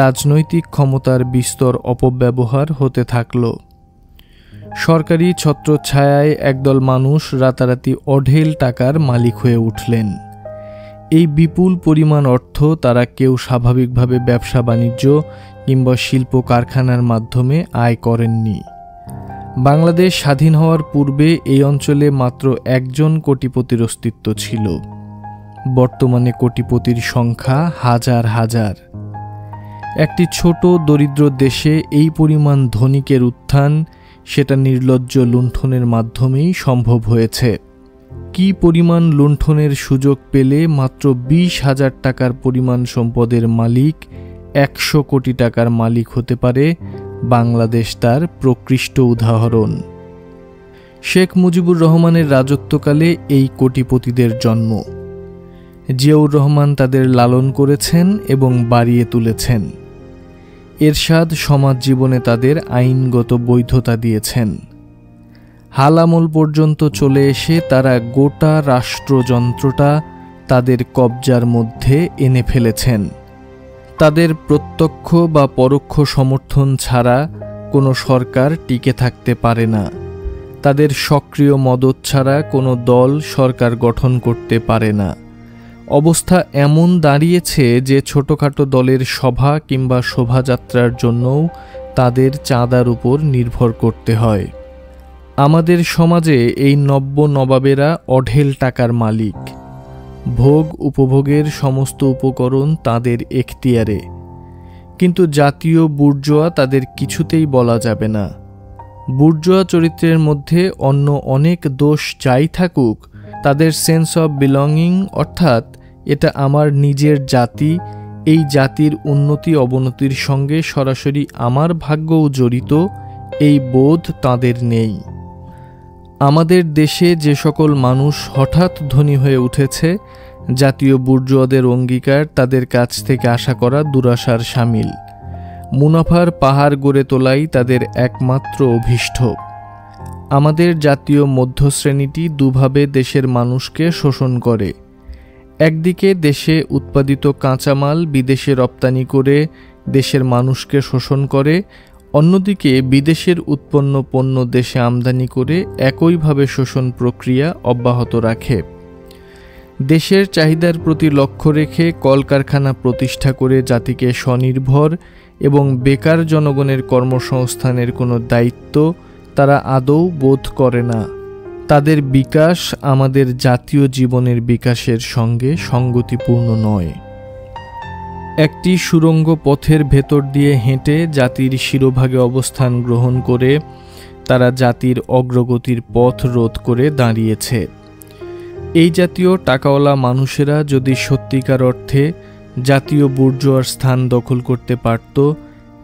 রাজনৈতিক ক্ষমতার বিস্তর অপব্যবহার হতে থাকল। সরকারি ছত্রছায়ায় একদল মানুষ রাতারাতি অঢেল টাকার মালিক হয়ে উঠলেন। এই বিপুল পরিমাণ অর্থ তারা কেউ স্বাভাবিকভাবে ব্যবসা বাণিজ্য কিংবা শিল্প কারখানার মাধ্যমে আয় করেননি। বাংলাদেশ স্বাধীন হওয়ার পূর্বে এই অঞ্চলে মাত্র একজন কোটিপতির অস্তিত্ব ছিল। বর্তমানে কোটিপতির সংখ্যা হাজার হাজার। একটি ছোট দরিদ্র দেশে এই পরিমাণ ধনিকের উত্থান, সেটা নির্লজ্জ লুণ্ঠনের মাধ্যমেই সম্ভব হয়েছে। কি পরিমাণ লুণ্ঠনের সুযোগ পেলে মাত্র 20,000 টাকার পরিমাণ সম্পদের মালিক 100 কোটি টাকার মালিক হতে পারে, বাংলাদেশ তার প্রকৃষ্ট উদাহরণ। শেখ মুজিবুর রহমানের রাজত্বকালে এই কোটিপতিদের জন্ম। জিয়াউর রহমান তাদের লালন করেছেন এবং বাড়িয়ে তুলেছেন। এরশাদ সমাজ জীবনে তাদের আইনগত বৈধতা দিয়েছেন। হালামল পর্যন্ত চলে এসে তারা গোটা রাষ্ট্রযন্ত্রটা তাদের কবজার মধ্যে এনে ফেলেছেন। তাদের প্রত্যক্ষ বা পরোক্ষ সমর্থন ছাড়া কোনো সরকার টিকে থাকতে পারে না। তাদের সক্রিয় মদত ছাড়া কোনো দল সরকার গঠন করতে পারে না। অবস্থা এমন দাঁড়িয়েছে যে ছোটখাটো দলের সভা কিংবা শোভাযাত্রার জন্যও তাদের চাঁদার উপর নির্ভর করতে হয়। আমাদের সমাজে এই নব্য নবাবেরা অঢেল টাকার মালিক। ভোগ উপভোগের সমস্ত উপকরণ তাদের এখতিয়ারে, কিন্তু জাতীয় বুর্জোয়া তাদের কিছুতেই বলা যাবে না। বুর্জোয়া চরিত্রের মধ্যে অন্য অনেক দোষ যাই থাকুক, তাদের সেন্স অব বিলঙ্গিং, অর্থাৎ এটা আমার নিজের জাতি, এই জাতির উন্নতি অবনতির সঙ্গে সরাসরি আমার ভাগ্যও জড়িত, এই বোধ তাদের নেই। আমাদের দেশে যে সকল মানুষ হঠাৎ ধনী হয়ে উঠেছে, জাতীয় বুর্জোয়াদের অঙ্গীকার তাদের কাছ থেকে আশা করা দুরাশার শামিল। মুনাফার পাহাড় গড়ে তোলাই তাদের একমাত্র অভীষ্ট। আমাদের জাতীয় মধ্যশ্রেণীটি দুভাবে দেশের মানুষকে শোষণ করে। একদিকে দেশে উৎপাদিত কাঁচামাল বিদেশে রপ্তানি করে দেশের মানুষকে শোষণ করে, অন্যদিকে বিদেশের উৎপন্ন পণ্য দেশে আমদানি করে একইভাবে শোষণ প্রক্রিয়া অব্যাহত রাখে। দেশের চাহিদার প্রতি লক্ষ্য রেখে কলকারখানা প্রতিষ্ঠা করে জাতিকে স্বনির্ভর এবং বেকার জনগণের কর্মসংস্থানের কোনো দায়িত্ব তারা আদৌ বোধ করে না। তাদের বিকাশ আমাদের জাতীয় জীবনের বিকাশের সঙ্গে সঙ্গতিপূর্ণ নয়। একটি সুড়ঙ্গ পথের ভেতর দিয়ে হেঁটে জাতির শিরোভাগে অবস্থান গ্রহণ করে তারা জাতির অগ্রগতির পথ রোধ করে দাঁড়িয়েছে। এই জাতীয় টাকাওয়ালা মানুষেরা যদি সত্যিকার অর্থে জাতীয় বুর্জোয়ার স্থান দখল করতে পারত,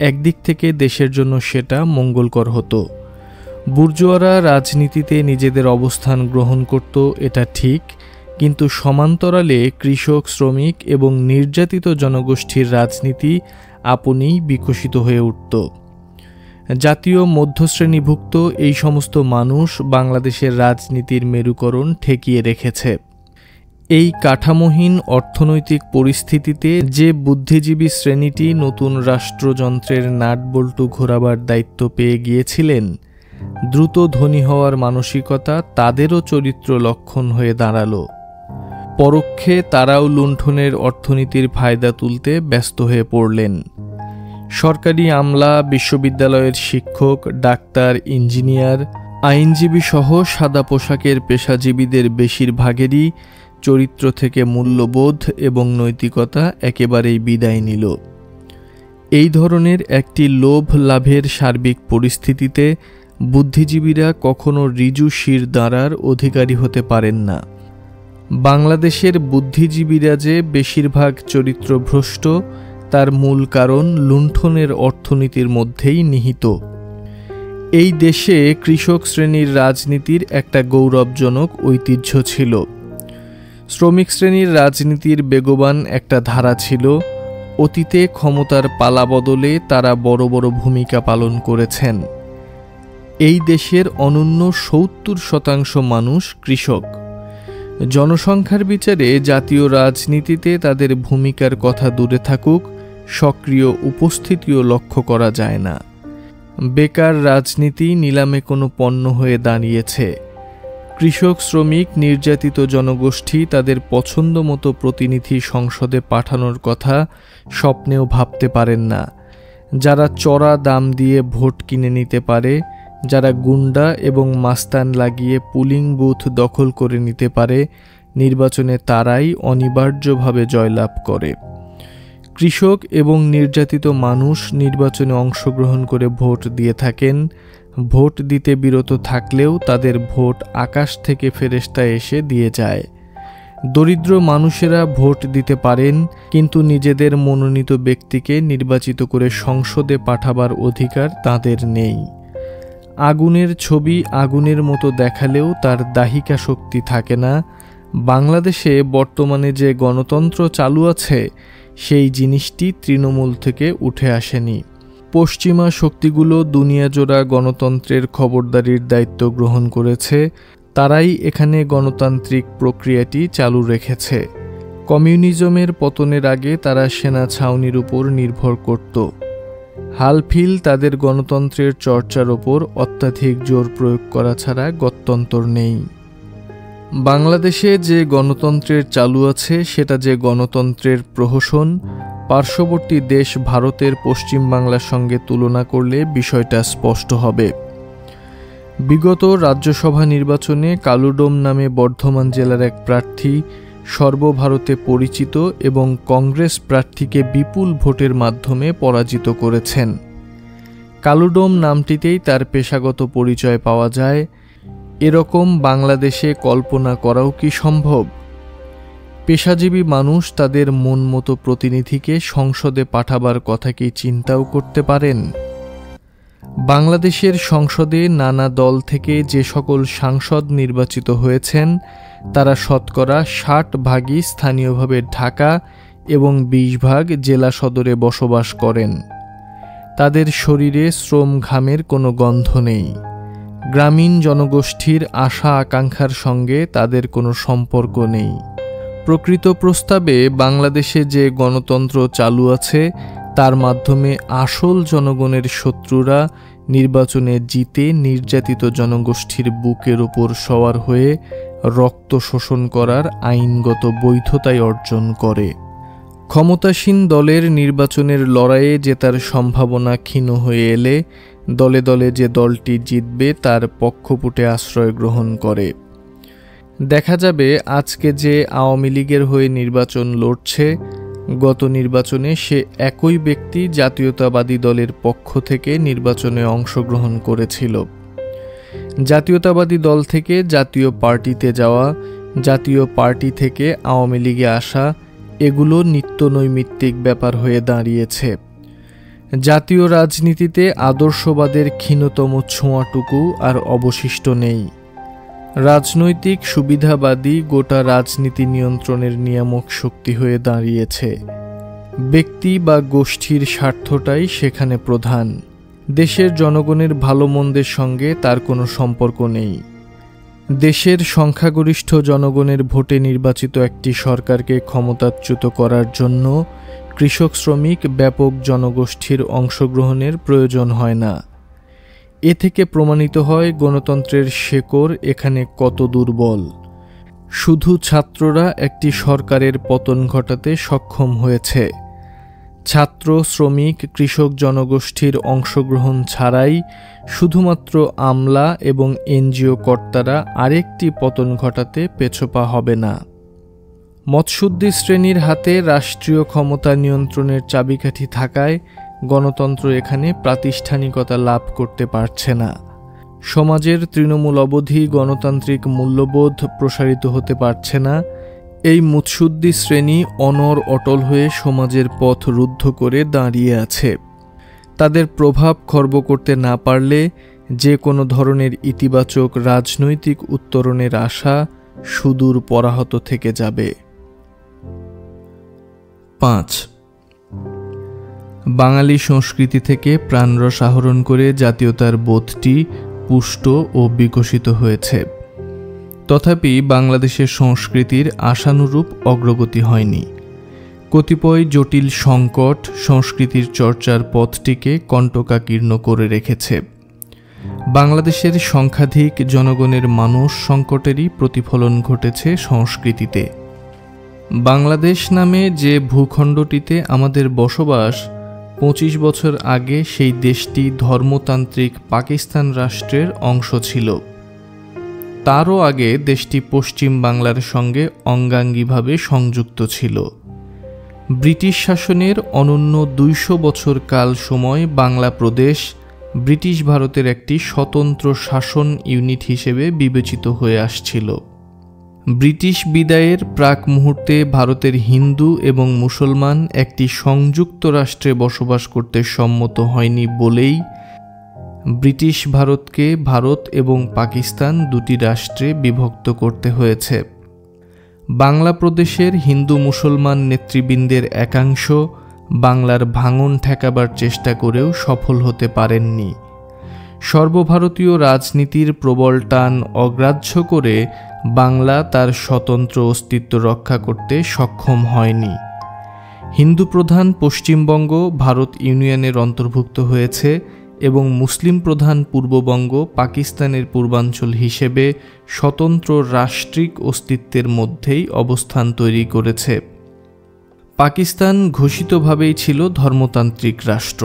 একদিক থেকে দেশের জন্য সেটা মঙ্গলকর হতো। বুর্জোয়ারা রাজনীতিতে নিজেদের অবস্থান গ্রহণ করত, এটা ঠিক, কিন্তু সমান্তরালে কৃষক, শ্রমিক এবং নির্যাতিত জনগোষ্ঠীর রাজনীতি আপনিই বিকশিত হয়ে উঠত। জাতীয় মধ্যশ্রেণীভুক্ত এই সমস্ত মানুষ বাংলাদেশের রাজনীতির মেরুকরণ ঠেকিয়ে রেখেছে। এই কাঠামোহীন অর্থনৈতিক পরিস্থিতিতে যে বুদ্ধিজীবী শ্রেণীটি নতুন রাষ্ট্রযন্ত্রের নাটবল্টু ঘোরাবার দায়িত্ব পেয়ে গিয়েছিলেন, দ্রুত ধনী হওয়ার মানসিকতা তাদেরও চরিত্র লক্ষণ হয়ে দাঁড়ালো। পরোক্ষে তারাও লুণ্ঠনের অর্থনীতির ফায়দা তুলতে ব্যস্ত হয়ে পড়লেন। সরকারি আমলা, বিশ্ববিদ্যালয়ের শিক্ষক, ডাক্তার, ইঞ্জিনিয়ার, আইনজীবী সহ সাদা পোশাকের পেশাজীবীদের বেশিরভাগেরই চরিত্র থেকে মূল্যবোধ এবং নৈতিকতা একেবারেই বিদায় নিল। এই ধরনের একটি লোভ লাভের সার্বিক পরিস্থিতিতে বুদ্ধিজীবীরা কখনো ঋজু শির দাঁড়ার অধিকারী হতে পারেন না। বাংলাদেশের বুদ্ধিজীবীরা যে বেশিরভাগ চরিত্রভ্রষ্ট, তার মূল কারণ লুণ্ঠনের অর্থনীতির মধ্যেই নিহিত। এই দেশে কৃষক শ্রেণীর রাজনীতির একটা গৌরবজনক ঐতিহ্য ছিল। শ্রমিক শ্রেণীর রাজনীতির বেগবান একটা ধারা ছিল। অতীতে ক্ষমতার পালা বদলে তারা বড় বড় ভূমিকা পালন করেছেন। এই দেশের অনূন্য ৭০% মানুষ কৃষক। জনসংখ্যার বিচারে জাতীয় রাজনীতিতে তাদের ভূমিকার কথা দূরে থাকুক, সক্রিয় উপস্থিতিও লক্ষ্য করা যায় না। বেকার রাজনীতি নিলামে কোনো পণ্য হয়ে দাঁড়িয়েছে। কৃষক, শ্রমিক, নির্যাতিত জনগোষ্ঠী তাদের পছন্দ মতো প্রতিনিধি সংসদে পাঠানোর কথা স্বপ্নেও ভাবতে পারেন না। যারা চড়া দাম দিয়ে ভোট কিনে নিতে পারে, যারা গুন্ডা এবং মাস্তান লাগিয়ে পুলিং বুথ দখল করে নিতে পারে, নির্বাচনে তারাই অনিবার্যভাবে জয়লাভ করে। কৃষক এবং নির্যাতিত মানুষ নির্বাচনে অংশগ্রহণ করে ভোট দিয়ে থাকেন। ভোট দিতে বিরত থাকলেও তাদের ভোট আকাশ থেকে ফেরেশতা এসে দিয়ে যায়। দরিদ্র মানুষেরা ভোট দিতে পারেন, কিন্তু নিজেদের মনোনীত ব্যক্তিকে নির্বাচিত করে সংসদে পাঠাবার অধিকার তাদের নেই। আগুনের ছবি আগুনের মতো দেখালেও তার দাহিকা শক্তি থাকে না। বাংলাদেশে বর্তমানে যে গণতন্ত্র চালু আছে, সেই জিনিসটি তৃণমূল থেকে উঠে আসেনি। পশ্চিমা শক্তিগুলো দুনিয়াজোড়া গণতন্ত্রের খবরদারির দায়িত্ব গ্রহণ করেছে। তারাই এখানে গণতান্ত্রিক প্রক্রিয়াটি চালু রেখেছে। কমিউনিজমের পতনের আগে তারা সেনা ছাউনির উপর নির্ভর করত। হালফিল তাদের গণতন্ত্রের চর্চার ওপর অত্যাধিক জোর প্রয়োগ করা ছাড়া গত্যন্তর নেই। বাংলাদেশে যে গণতন্ত্রের চালু আছে, সেটা যে গণতন্ত্রের প্রহসন, পার্শ্ববর্তী দেশ ভারতের পশ্চিম বাংলার সঙ্গে তুলনা করলে বিষয়টা স্পষ্ট হবে। বিগত রাজ্যসভা নির্বাচনে কালুডোম নামে বর্ধমান জেলার এক প্রার্থী সর্বভারতে পরিচিত এবং কংগ্রেস প্রার্থীকে বিপুল ভোটের মাধ্যমে পরাজিত করেছেন। কালুডোম নামটিতেই তার পেশাগত পরিচয় পাওয়া যায়। এরকম বাংলাদেশে কল্পনা করাও কি সম্ভব? পেশাজীবী মানুষ তাদের মন মতো প্রতিনিধিকে সংসদে পাঠাবার কথা কি চিন্তাও করতে পারেন? বাংলাদেশের সংসদে নানা দল থেকে যে সকল সাংসদ নির্বাচিত হয়েছেন, তারা শতকরা 60 স্থানীয়ভাবে ঢাকা এবং 20 জেলা সদরে বসবাস করেন। তাদের শরীরে শ্রম ঘামের কোনো গন্ধ নেই। গ্রামীণ জনগোষ্ঠীর আশা আকাঙ্ক্ষার সঙ্গে তাদের কোনো সম্পর্ক নেই। প্রকৃত প্রস্তাবে বাংলাদেশে যে গণতন্ত্র চালু আছে, তার মাধ্যমে আসল জনগণের শত্রুরা নির্বাচনে জিতে নির্যাতিত জনগোষ্ঠীর বুকের উপর সওয়ার হয়ে রক্ত শোষণ করার আইনগত বৈধতাই অর্জন করে। ক্ষমতাসীন দলের নির্বাচনের লড়াইয়ে জেতার সম্ভাবনা ক্ষীণ হয়ে এলে দলে দলে যে দলটি জিতবে তার পক্ষপুটে আশ্রয় গ্রহণ করে। দেখা যাবে আজকে যে আওয়ামী লীগের হয়ে নির্বাচন লড়ছে, গত নির্বাচনে সে একই ব্যক্তি জাতীয়তাবাদী দলের পক্ষ থেকে নির্বাচনে অংশগ্রহণ করেছিল। জাতীয়তাবাদী দল থেকে জাতীয় পার্টিতে যাওয়া, জাতীয় পার্টি থেকে আওয়ামী লীগে আসা, এগুলো নিত্যনৈমিত্তিক ব্যাপার হয়ে দাঁড়িয়েছে। জাতীয় রাজনীতিতে আদর্শবাদের ক্ষীণতম ছোঁয়াটুকু আর অবশিষ্ট নেই। রাজনৈতিক সুবিধাবাদী গোটা রাজনীতি নিয়ন্ত্রণের নিয়ামক শক্তি হয়ে দাঁড়িয়েছে। ব্যক্তি বা গোষ্ঠীর স্বার্থটাই সেখানে প্রধান। দেশের জনগণের ভালো মন্দের সঙ্গে তার কোনো সম্পর্ক নেই। দেশের সংখ্যাগরিষ্ঠ জনগণের ভোটে নির্বাচিত একটি সরকারকে ক্ষমতাচ্যুত করার জন্য কৃষক শ্রমিক ব্যাপক জনগোষ্ঠীর অংশগ্রহণের প্রয়োজন হয় না। এ থেকে প্রমাণিত হয় গণতন্ত্রের শেকড় এখানে কত দুর্বল। শুধু ছাত্ররা একটি সরকারের পতন ঘটাতে সক্ষম হয়েছে। ছাত্র, শ্রমিক, কৃষক জনগোষ্ঠীর অংশগ্রহণ ছাড়াই শুধুমাত্র আমলা এবং এনজিও কর্তারা আরেকটি পতন ঘটাতে পেছপা হবে না। মৎস্যোদ্যোগী শ্রেণীর হাতে রাষ্ট্রীয় ক্ষমতা নিয়ন্ত্রণের চাবিকাঠি থাকায় গণতন্ত্র এখানে প্রাতিষ্ঠানিকতা লাভ করতে পারছে না। সমাজের তৃণমূল অবধি গণতান্ত্রিক মূল্যবোধ প্রসারিত হতে পারছে না। এই মুৎসুদ্দি শ্রেণী অনড় অটল হয়ে সমাজের পথ রুদ্ধ করে দাঁড়িয়ে আছে। তাদের প্রভাব খর্ব করতে না পারলে যে কোনো ধরনের ইতিবাচক রাজনৈতিক উত্তরণের আশা সুদূর পরাহত থেকে যাবে। 5. বাঙালি সংস্কৃতি থেকে প্রাণরস আহরণ করে জাতীয়তার বোধটি পুষ্ট ও বিকশিত হয়েছে। তথাপি বাংলাদেশের সংস্কৃতির আশানুরূপ অগ্রগতি হয়নি। কতিপয় জটিল সংকট সংস্কৃতির চর্চার পথটিকে কণ্টকাকীর্ণ করে রেখেছে। বাংলাদেশের সংখ্যাধিক জনগণের মানস সংকটেরই প্রতিফলন ঘটেছে সংস্কৃতিতে। বাংলাদেশ নামে যে ভূখণ্ডটিতে আমাদের বসবাস, 25 বছর আগে সেই দেশটি ধর্মতান্ত্রিক পাকিস্তান রাষ্ট্রের অংশ ছিল। তারও আগে দেশটি পশ্চিম বাংলার সঙ্গে অঙ্গাঙ্গিভাবে সংযুক্ত ছিল। ব্রিটিশ শাসনের অনন্য 200 বছর কাল সময় বাংলা প্রদেশ ব্রিটিশ ভারতের একটি স্বতন্ত্র শাসন ইউনিট হিসেবে বিবেচিত হয়ে আসছিল। ব্রিটিশ বিদায়ের প্রাক মুহূর্তে ভারতের হিন্দু এবং মুসলমান একটি সংযুক্ত রাষ্ট্রে বসবাস করতে সম্মত হয়নি বলেই ব্রিটিশ ভারতকে ভারত এবং পাকিস্তান দুটি রাষ্ট্রে বিভক্ত করতে হয়েছে। বাংলা প্রদেশের হিন্দু মুসলমান নেতৃবৃন্দের একাংশ বাংলার ভাঙন ঠেকাবার চেষ্টা করেও সফল হতে পারেননি। সর্বভারতীয় রাজনীতির প্রবল টান অগ্রাহ্য করে বাংলা তার স্বতন্ত্র অস্তিত্ব রক্ষা করতে সক্ষম হয়নি। হিন্দু প্রধান পশ্চিমবঙ্গ ভারত ইউনিয়নের অন্তর্ভুক্ত হয়েছে এবং মুসলিম প্রধান পূর্ববঙ্গ পাকিস্তানের পূর্বাঞ্চল হিসেবে স্বতন্ত্র রাষ্ট্রিক অস্তিত্বের মধ্যেই অবস্থান তৈরি করেছে। পাকিস্তান ঘোষিতভাবেই ছিল ধর্মতান্ত্রিক রাষ্ট্র।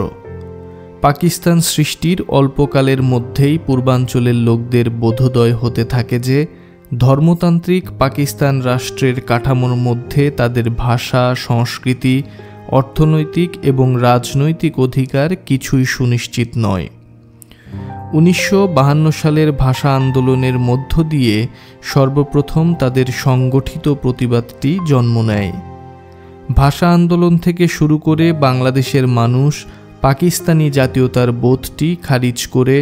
পাকিস্তান সৃষ্টির অল্পকালের মধ্যেই পূর্বাঞ্চলের লোকদের বোধোদয় হতে থাকে যে ধর্মতান্ত্রিক পাকিস্তান রাষ্ট্রের কাঠামোর মধ্যে তাদের ভাষা, সংস্কৃতি, অর্থনৈতিক এবং রাজনৈতিক অধিকার কিছুই সুনিশ্চিত নয়। 1952 সালের ভাষা আন্দোলনের মধ্য দিয়ে সর্বপ্রথম তাদের সংগঠিত প্রতিবাদটি জন্ম নেয়। ভাষা আন্দোলন থেকে শুরু করে বাংলাদেশের মানুষ পাকিস্তানি জাতীয়তার বোধটি খারিজ করে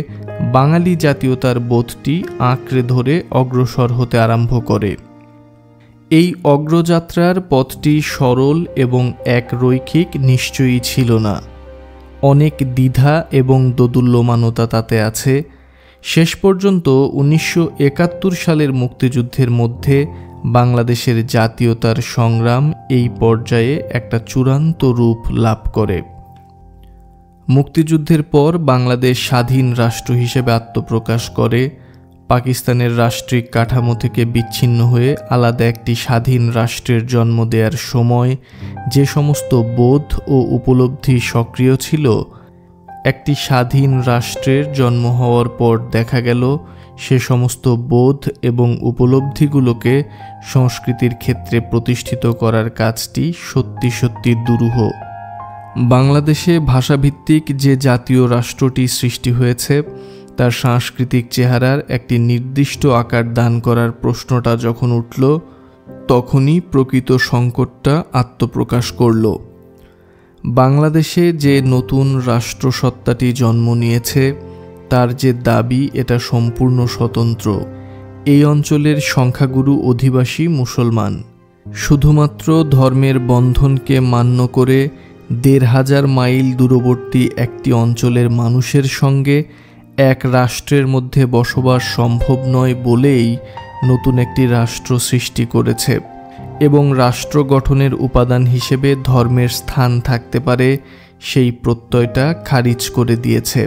বাঙালি জাতীয়তার বোধটি আঁকড়ে ধরে অগ্রসর হতে আরম্ভ করে। এই অগ্রযাত্রার পথটি সরল এবং এক রৈখিক নিশ্চয়ই ছিল না। অনেক দ্বিধা এবং দোদুল্যমানতা তাতে আছে। শেষ পর্যন্ত 1971 সালের মুক্তিযুদ্ধের মধ্যে বাংলাদেশের জাতীয়তার সংগ্রাম এই পর্যায়ে একটা চূড়ান্ত রূপ লাভ করে। মুক্তিযুদ্ধের পর বাংলাদেশ স্বাধীন রাষ্ট্র হিসেবে আত্মপ্রকাশ করে। পাকিস্তানের রাষ্ট্রিক কাঠামো থেকে বিচ্ছিন্ন হয়ে আলাদা একটি স্বাধীন রাষ্ট্রের জন্ম দেওয়ার সময় যে সমস্ত বোধ ও উপলব্ধি সক্রিয় ছিল, একটি স্বাধীন রাষ্ট্রের জন্ম হওয়ার পর দেখা গেল সে সমস্ত বোধ এবং উপলব্ধিগুলোকে সংস্কৃতির ক্ষেত্রে প্রতিষ্ঠিত করার কাজটি সত্যি সত্যি দুরূহ। বাংলাদেশে ভাষাভিত্তিক যে জাতীয় রাষ্ট্রটি সৃষ্টি হয়েছে তার সাংস্কৃতিক চেহারার একটি নির্দিষ্ট আকার দান করার প্রশ্নটা যখন উঠল, তখনই প্রকৃত সংকটটা আত্মপ্রকাশ করল। বাংলাদেশে যে নতুন রাষ্ট্রসত্তাটি জন্ম নিয়েছে, তার যে দাবি এটা সম্পূর্ণ স্বতন্ত্র। এই অঞ্চলের সংখ্যাগুরু অধিবাসী মুসলমান। শুধুমাত্র ধর্মের বন্ধনকে মান্য করে ১৫০০ মাইল দূরবর্তী একটি অঞ্চলের মানুষের সঙ্গে এক রাষ্ট্রের মধ্যে বসবাস সম্ভব নয় বলেই নতুন একটি রাষ্ট্র সৃষ্টি করেছে এবং রাষ্ট্র গঠনের উপাদান হিসেবে ধর্মের স্থান থাকতে পারে সেই প্রত্যয়টা খারিজ করে দিয়েছে।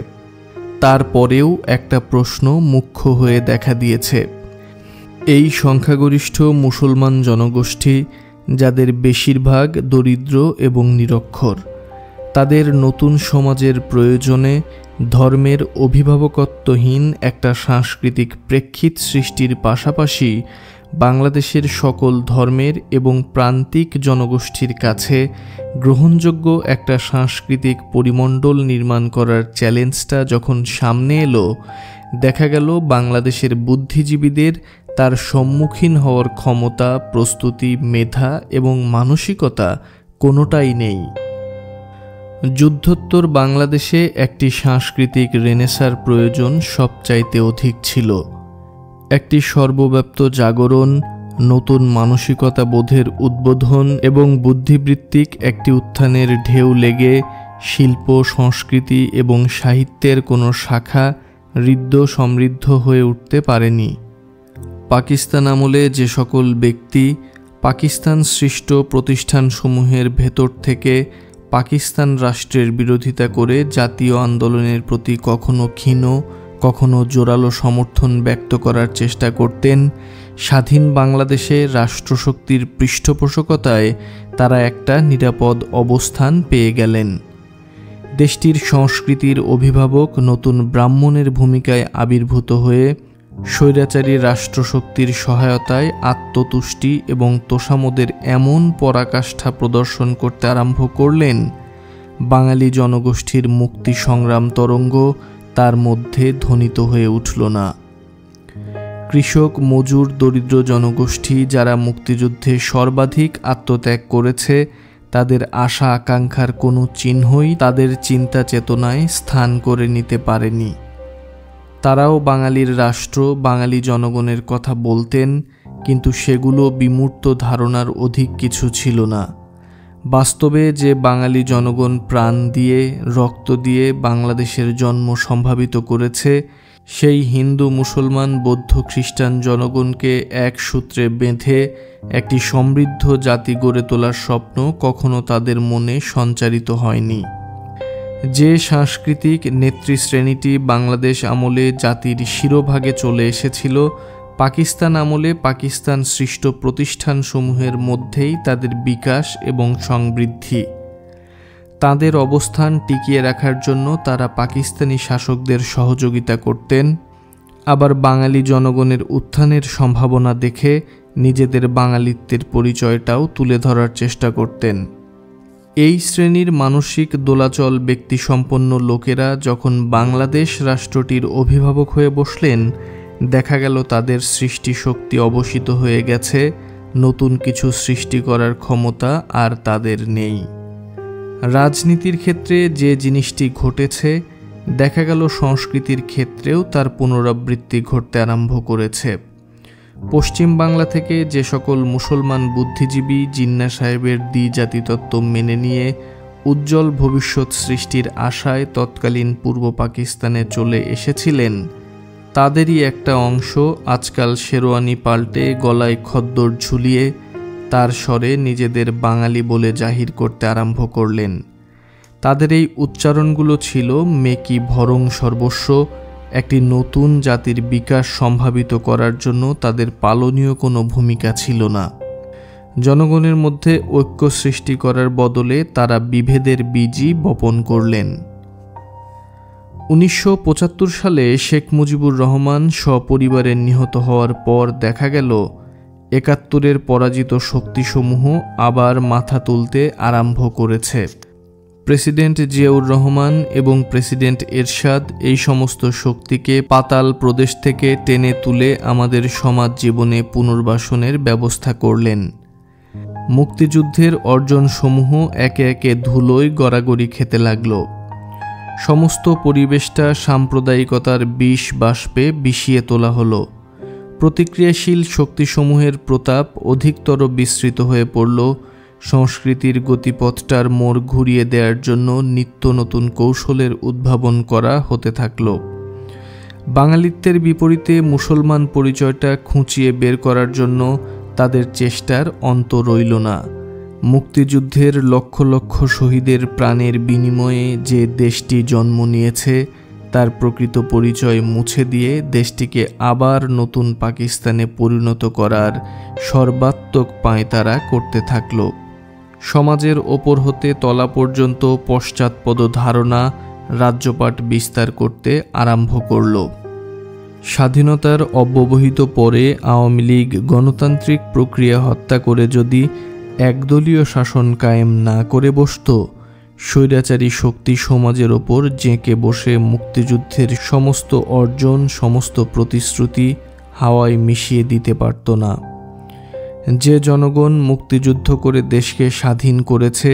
তারপরেও একটা প্রশ্ন মুখ্য হয়ে দেখা দিয়েছে। এই সংখ্যাগরিষ্ঠ মুসলমান জনগোষ্ঠী, যাদের বেশিরভাগ দরিদ্র এবং নিরক্ষর, তাদের নতুন সমাজের প্রয়োজনে ধর্মের অভিভাবকত্বহীন একটা সাংস্কৃতিক প্রেক্ষিত সৃষ্টির পাশাপাশি বাংলাদেশের সকল ধর্মের এবং প্রান্তিক জনগোষ্ঠীর কাছে গ্রহণযোগ্য একটা সাংস্কৃতিক পরিমণ্ডল নির্মাণ করার চ্যালেঞ্জটা যখন সামনে এলো, দেখা গেল বাংলাদেশের বুদ্ধিজীবীদের তার সম্মুখীন হওয়ার ক্ষমতা, প্রস্তুতি, মেধা এবং মানসিকতা কোনোটাই নেই। যুদ্ধোত্তর বাংলাদেশে একটি সাংস্কৃতিক রেনেসার প্রয়োজন সবচাইতে অধিক ছিল। একটি সর্বব্যাপ্ত জাগরণ, নতুন মানসিকতা বোধের উদ্বোধন এবং বুদ্ধিবৃত্তিক একটি উত্থানের ঢেউ লেগে শিল্প, সংস্কৃতি এবং সাহিত্যের কোনো শাখা ঋদ্ধ সমৃদ্ধ হয়ে উঠতে পারেনি। পাকিস্তান আমলে যে সকল ব্যক্তি পাকিস্তান সৃষ্ট প্রতিষ্ঠানসমূহের ভেতর থেকে পাকিস্তান রাষ্ট্রের বিরোধিতা করে জাতীয় আন্দোলনের প্রতি কখনো ক্ষীণ, কখনো জোরালো সমর্থন ব্যক্ত করার চেষ্টা করতেন, স্বাধীন বাংলাদেশে রাষ্ট্রশক্তির পৃষ্ঠপোষকতায় তারা একটা নিরাপদ অবস্থান পেয়ে গেলেন। দেশটির সংস্কৃতির অভিভাবক নতুন ব্রাহ্মণের ভূমিকায় আবির্ভূত হয়ে স্বৈরাচারী রাষ্ট্রশক্তির সহায়তায় আত্মতুষ্টি এবং তোষামোদের এমন পরাকাষ্ঠা প্রদর্শন করতে আরম্ভ করলেন, বাঙালি জনগোষ্ঠীর মুক্তি সংগ্রাম তরঙ্গ তার মধ্যে ধ্বনিত হয়ে উঠল না। কৃষক, মজুর, দরিদ্র জনগোষ্ঠী যারা মুক্তিযুদ্ধে সর্বাধিক আত্মত্যাগ করেছে, তাদের আশা আকাঙ্ক্ষার কোনো চিহ্নই তাদের চিন্তা চেতনায় স্থান করে নিতে পারেনি। তারাও বাঙালির রাষ্ট্র, বাঙালি জনগণের কথা বলতেন, কিন্তু সেগুলো বিমূর্ত ধারণার অধিক কিছু ছিল না। বাস্তবে যে বাঙালি জনগণ প্রাণ দিয়ে, রক্ত দিয়ে বাংলাদেশের জন্ম সম্ভাবিত করেছে, সেই হিন্দু, মুসলমান, বৌদ্ধ, খ্রিস্টান জনগণকে এক সূত্রে বেঁধে একটি সমৃদ্ধ জাতি গড়ে তোলার স্বপ্ন কখনো তাদের মনে সঞ্চারিত হয়নি। যে সাংস্কৃতিক নেতৃশ্রেণীটি বাংলাদেশ আমলে জাতির শিরোভাগে চলে এসেছিল, পাকিস্তান আমলে পাকিস্তান সৃষ্ট প্রতিষ্ঠানসমূহের মধ্যেই তাদের বিকাশ এবং সমৃদ্ধি। তাদের অবস্থান টিকিয়ে রাখার জন্য তারা পাকিস্তানি শাসকদের সহযোগিতা করতেন, আবার বাঙালি জনগণের উত্থানের সম্ভাবনা দেখে নিজেদের বাঙালিত্বের পরিচয়টাও তুলে ধরার চেষ্টা করতেন। এই শ্রেণীর মানসিক দোলাচল ব্যক্তিসম্পন্ন লোকেরা যখন বাংলাদেশ রাষ্ট্রটির অভিভাবক হয়ে বসলেন, দেখা গেল তাদের সৃষ্টি শক্তি অবশিত হয়ে গেছে, নতুন কিছু সৃষ্টি করার ক্ষমতা আর তাদের নেই। রাজনীতির ক্ষেত্রে যে জিনিসটি ঘটেছে, দেখা গেল সংস্কৃতির ক্ষেত্রেও তার পুনরাবৃত্তি ঘটতে আরম্ভ করেছে। পশ্চিম বাংলা থেকে যে সকল মুসলমান বুদ্ধিজীবী জিন্না সাহেবের দ্বিজাতি তত্ত্ব মেনে নিয়ে উজ্জ্বল ভবিষ্যৎ সৃষ্টির আশায় তৎকালীন পূর্ব পাকিস্তানে চলে এসেছিলেন, তাদেরই একটা অংশ আজকাল শেরওয়ানি পাল্টে গলায় খদ্দর ঝুলিয়ে তার স্বরে নিজেদের বাঙালি বলে জাহির করতে আরম্ভ করলেন। তাদের এই উচ্চারণগুলো ছিল মেকি ভরং সর্বস্ব। একটি নতুন জাতির বিকাশ সম্ভাবিত করার জন্য তাদের পালনীয় কোনো ভূমিকা ছিল না। জনগণের মধ্যে ঐক্য সৃষ্টি করার বদলে তারা বিভেদের বীজই বপন করলেন। 1975 সালে শেখ মুজিবুর রহমান সপরিবারে নিহত হওয়ার পর দেখা গেল ৭১-এর পরাজিত শক্তিসমূহ আবার মাথা তুলতে আরম্ভ করেছে। প্রেসিডেন্ট জিয়াউর রহমান এবং প্রেসিডেন্ট এরশাদ এই সমস্ত শক্তিকে পাতাল প্রদেশ থেকে টেনে তুলে আমাদের সমাজ জীবনে পুনর্বাসনের ব্যবস্থা করলেন। মুক্তিযুদ্ধের অর্জনসমূহ একে একে ধুলোয় গড়াগড়ি খেতে লাগল। সমস্ত পরিবেশটা সাম্প্রদায়িকতার বিষ বাষ্পে বিষিয়ে তোলা হলো। প্রতিক্রিয়াশীল শক্তিসমূহের প্রতাপ অধিকতর বিস্তৃত হয়ে পড়ল। সংস্কৃতির গতিপথটার মোড় ঘুরিয়ে দেওয়ার জন্য নিত্য নতুন কৌশলের উদ্ভাবন করা হতে থাকল। বাঙালিত্বের বিপরীতে মুসলমান পরিচয়টা খুঁচিয়ে বের করার জন্য তাদের চেষ্টার অন্ত রইল না। মুক্তিযুদ্ধের লক্ষ লক্ষ শহীদের প্রাণের বিনিময়ে যে দেশটি জন্ম নিয়েছে তার প্রকৃত পরিচয় মুছে দিয়ে দেশটিকে আবার নতুন পাকিস্তানে পরিণত করার সর্বাত্মক পাঁয়তারা করতে থাকল। সমাজের ওপর হতে তলা পর্যন্ত পশ্চাৎপদ ধারণা রাজ্যপাট বিস্তার করতে আরম্ভ করল। স্বাধীনতার অব্যবহিত পরে আওয়ামী লীগ গণতান্ত্রিক প্রক্রিয়া হত্যা করে যদি একদলীয় শাসন কায়েম না করে বসত, স্বৈরাচারী শক্তি সমাজের ওপর জেঁকে বসে মুক্তিযুদ্ধের সমস্ত অর্জন, সমস্ত প্রতিশ্রুতি হাওয়ায় মিশিয়ে দিতে পারত না। যে জনগণ মুক্তিযুদ্ধ করে দেশকে স্বাধীন করেছে,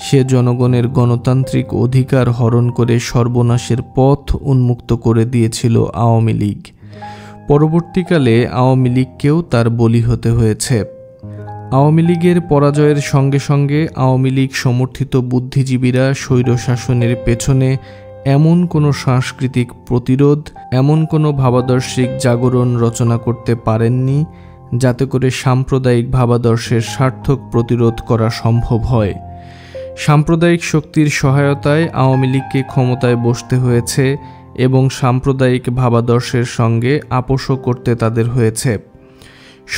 সে জনগণের গণতান্ত্রিক অধিকার হরণ করে সর্বনাশের পথ উন্মুক্ত করে দিয়েছিল আওয়ামী লীগ। পরবর্তীকালে আওয়ামী লীগকেও তার বলি হতে হয়েছে। আওয়ামী লীগের পরাজয়ের সঙ্গে সঙ্গে আওয়ামী লীগ সমর্থিত বুদ্ধিজীবীরা স্বৈরশাসনের পেছনে এমন কোনো সাংস্কৃতিক প্রতিরোধ, এমন কোনো ভাবাদর্শিক জাগরণ রচনা করতে পারেননি যাতে করে সাম্প্রদায়িক ভাবাদর্শের সার্থক প্রতিরোধ করা সম্ভব হয়। সাম্প্রদায়িক শক্তির সহায়তায় আওয়ামী লীগকে ক্ষমতায় বসতে হয়েছে এবং সাম্প্রদায়িক ভাবাদর্শের সঙ্গে আপোষও করতে তাদের হয়েছে।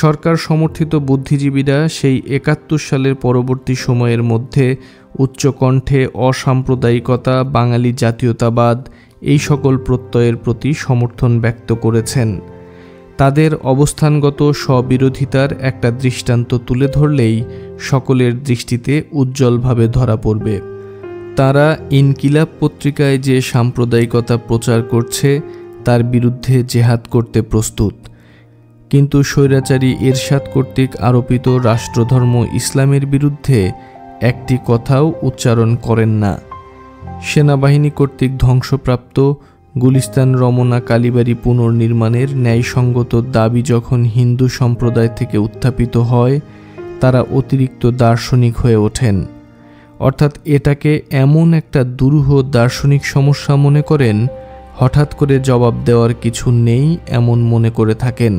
সরকার সমর্থিত বুদ্ধিজীবীরা সেই ৭১ সালের পরবর্তী সময়ের মধ্যে উচ্চকণ্ঠে অসাম্প্রদায়িকতা, বাঙালি জাতীয়তাবাদ এই সকল প্রত্যয়ের প্রতি সমর্থন ব্যক্ত করেছেন। তাদের অবস্থানগত স্ববিরোধিতার একটা দৃষ্টান্ত তুলে ধরলেই সকলের দৃষ্টিতে উজ্জ্বলভাবে ধরা পড়বে। তারা ইনকিলাব পত্রিকায় যে সাম্প্রদায়িকতা প্রচার করছে তার বিরুদ্ধে জেহাদ করতে প্রস্তুত, কিন্তু স্বৈরাচারী এরশাদ কর্তৃক আরোপিত রাষ্ট্রধর্ম ইসলামের বিরুদ্ধে একটি কথাও উচ্চারণ করেন না। সেনাবাহিনী কর্তৃক ধ্বংসপ্রাপ্ত গুলিস্তান রমনা কালীবাড়ি পুনর্নির্মাণের ন্যায়সঙ্গত দাবি যখন হিন্দু সম্প্রদায় থেকে উত্থাপিত হয়, তারা অতিরিক্ত দার্শনিক হয়ে ওঠেন। অর্থাৎ এটাকে এমন একটা দুরূহ দার্শনিক সমস্যা মনে করেন, হঠাৎ করে জবাব দেওয়ার কিছু নেই এমন মনে করে থাকেন।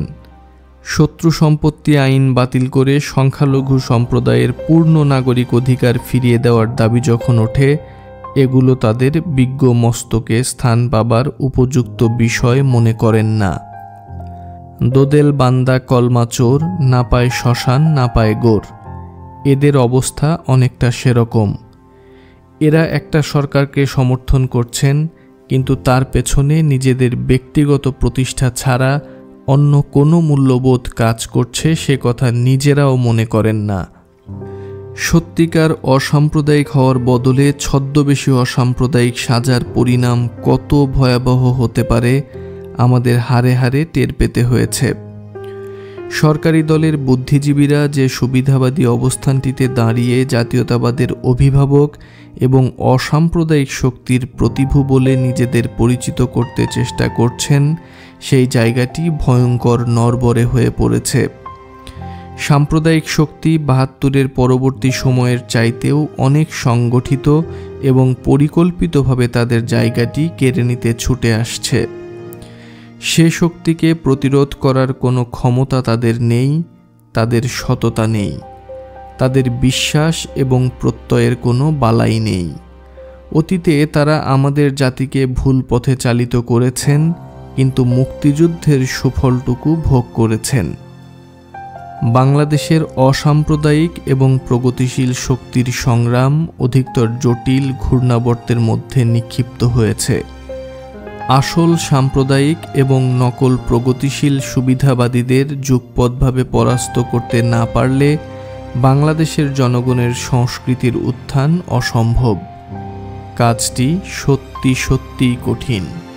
শত্রু সম্পত্তি আইন বাতিল করে সংখ্যালঘু সম্প্রদায়ের পূর্ণ নাগরিক অধিকার ফিরিয়ে দেওয়ার দাবি যখন ওঠে, এগুলো তাদের বিজ্ঞ মস্তকে স্থান পাবার উপযুক্ত বিষয় মনে করেন না। দোদেল বান্দা কলমা চোর, না পায় শ্মশান না পায় গোর। এদের অবস্থা অনেকটা সেরকম। এরা একটা সরকারকে সমর্থন করছেন, কিন্তু তার পেছনে নিজেদের ব্যক্তিগত প্রতিষ্ঠা ছাড়া অন্য কোনো মূল্যবোধ কাজ করছে সে কথা নিজেরাও মনে করেন না। সত্যিকার অসাম্প্রদায়িক হওয়ার বদলে ছদ্মবেশী অসাম্প্রদায়িক সাজার পরিণাম কত ভয়াবহ হতে পারে আমাদের হাড়ে হাড়ে টের পেতে হয়েছে। সরকারি দলের বুদ্ধিজীবীরা যে সুবিধাবাদী অবস্থানটিতে দাঁড়িয়ে জাতীয়তাবাদের অভিভাবক এবং অসাম্প্রদায়িক শক্তির প্রতিভূ বলে নিজেদের পরিচিত করতে চেষ্টা করছেন, সেই জায়গাটি ভয়ঙ্কর নড়বড়ে হয়ে পড়েছে। সাম্প্রদায়িক শক্তি ৭২-এর পরবর্তী সময়ের চাইতেও অনেক সংগঠিত এবং পরিকল্পিতভাবে তাদের জায়গাটি কেড়ে নিতে ছুটে আসছে। সে শক্তিকে প্রতিরোধ করার কোনো ক্ষমতা তাদের নেই, তাদের সততা নেই, তাদের বিশ্বাস এবং প্রত্যয়ের কোনো বালাই নেই। অতীতে তারা আমাদের জাতিকে ভুল পথে চালিত করেছেন, কিন্তু মুক্তিযুদ্ধের সুফলটুকু ভোগ করেছেন। বাংলাদেশের অসাম্প্রদায়িক এবং প্রগতিশীল শক্তির সংগ্রাম অধিকতর জটিল ঘূর্ণাবর্তের মধ্যে নিক্ষিপ্ত হয়েছে। আসল সাম্প্রদায়িক এবং নকল প্রগতিশীল সুবিধাবাদীদের যুগপৎভাবে পরাস্ত করতে না পারলে বাংলাদেশের জনগণের সংস্কৃতির উত্থান অসম্ভব। কাজটি সত্যি সত্যিই কঠিন।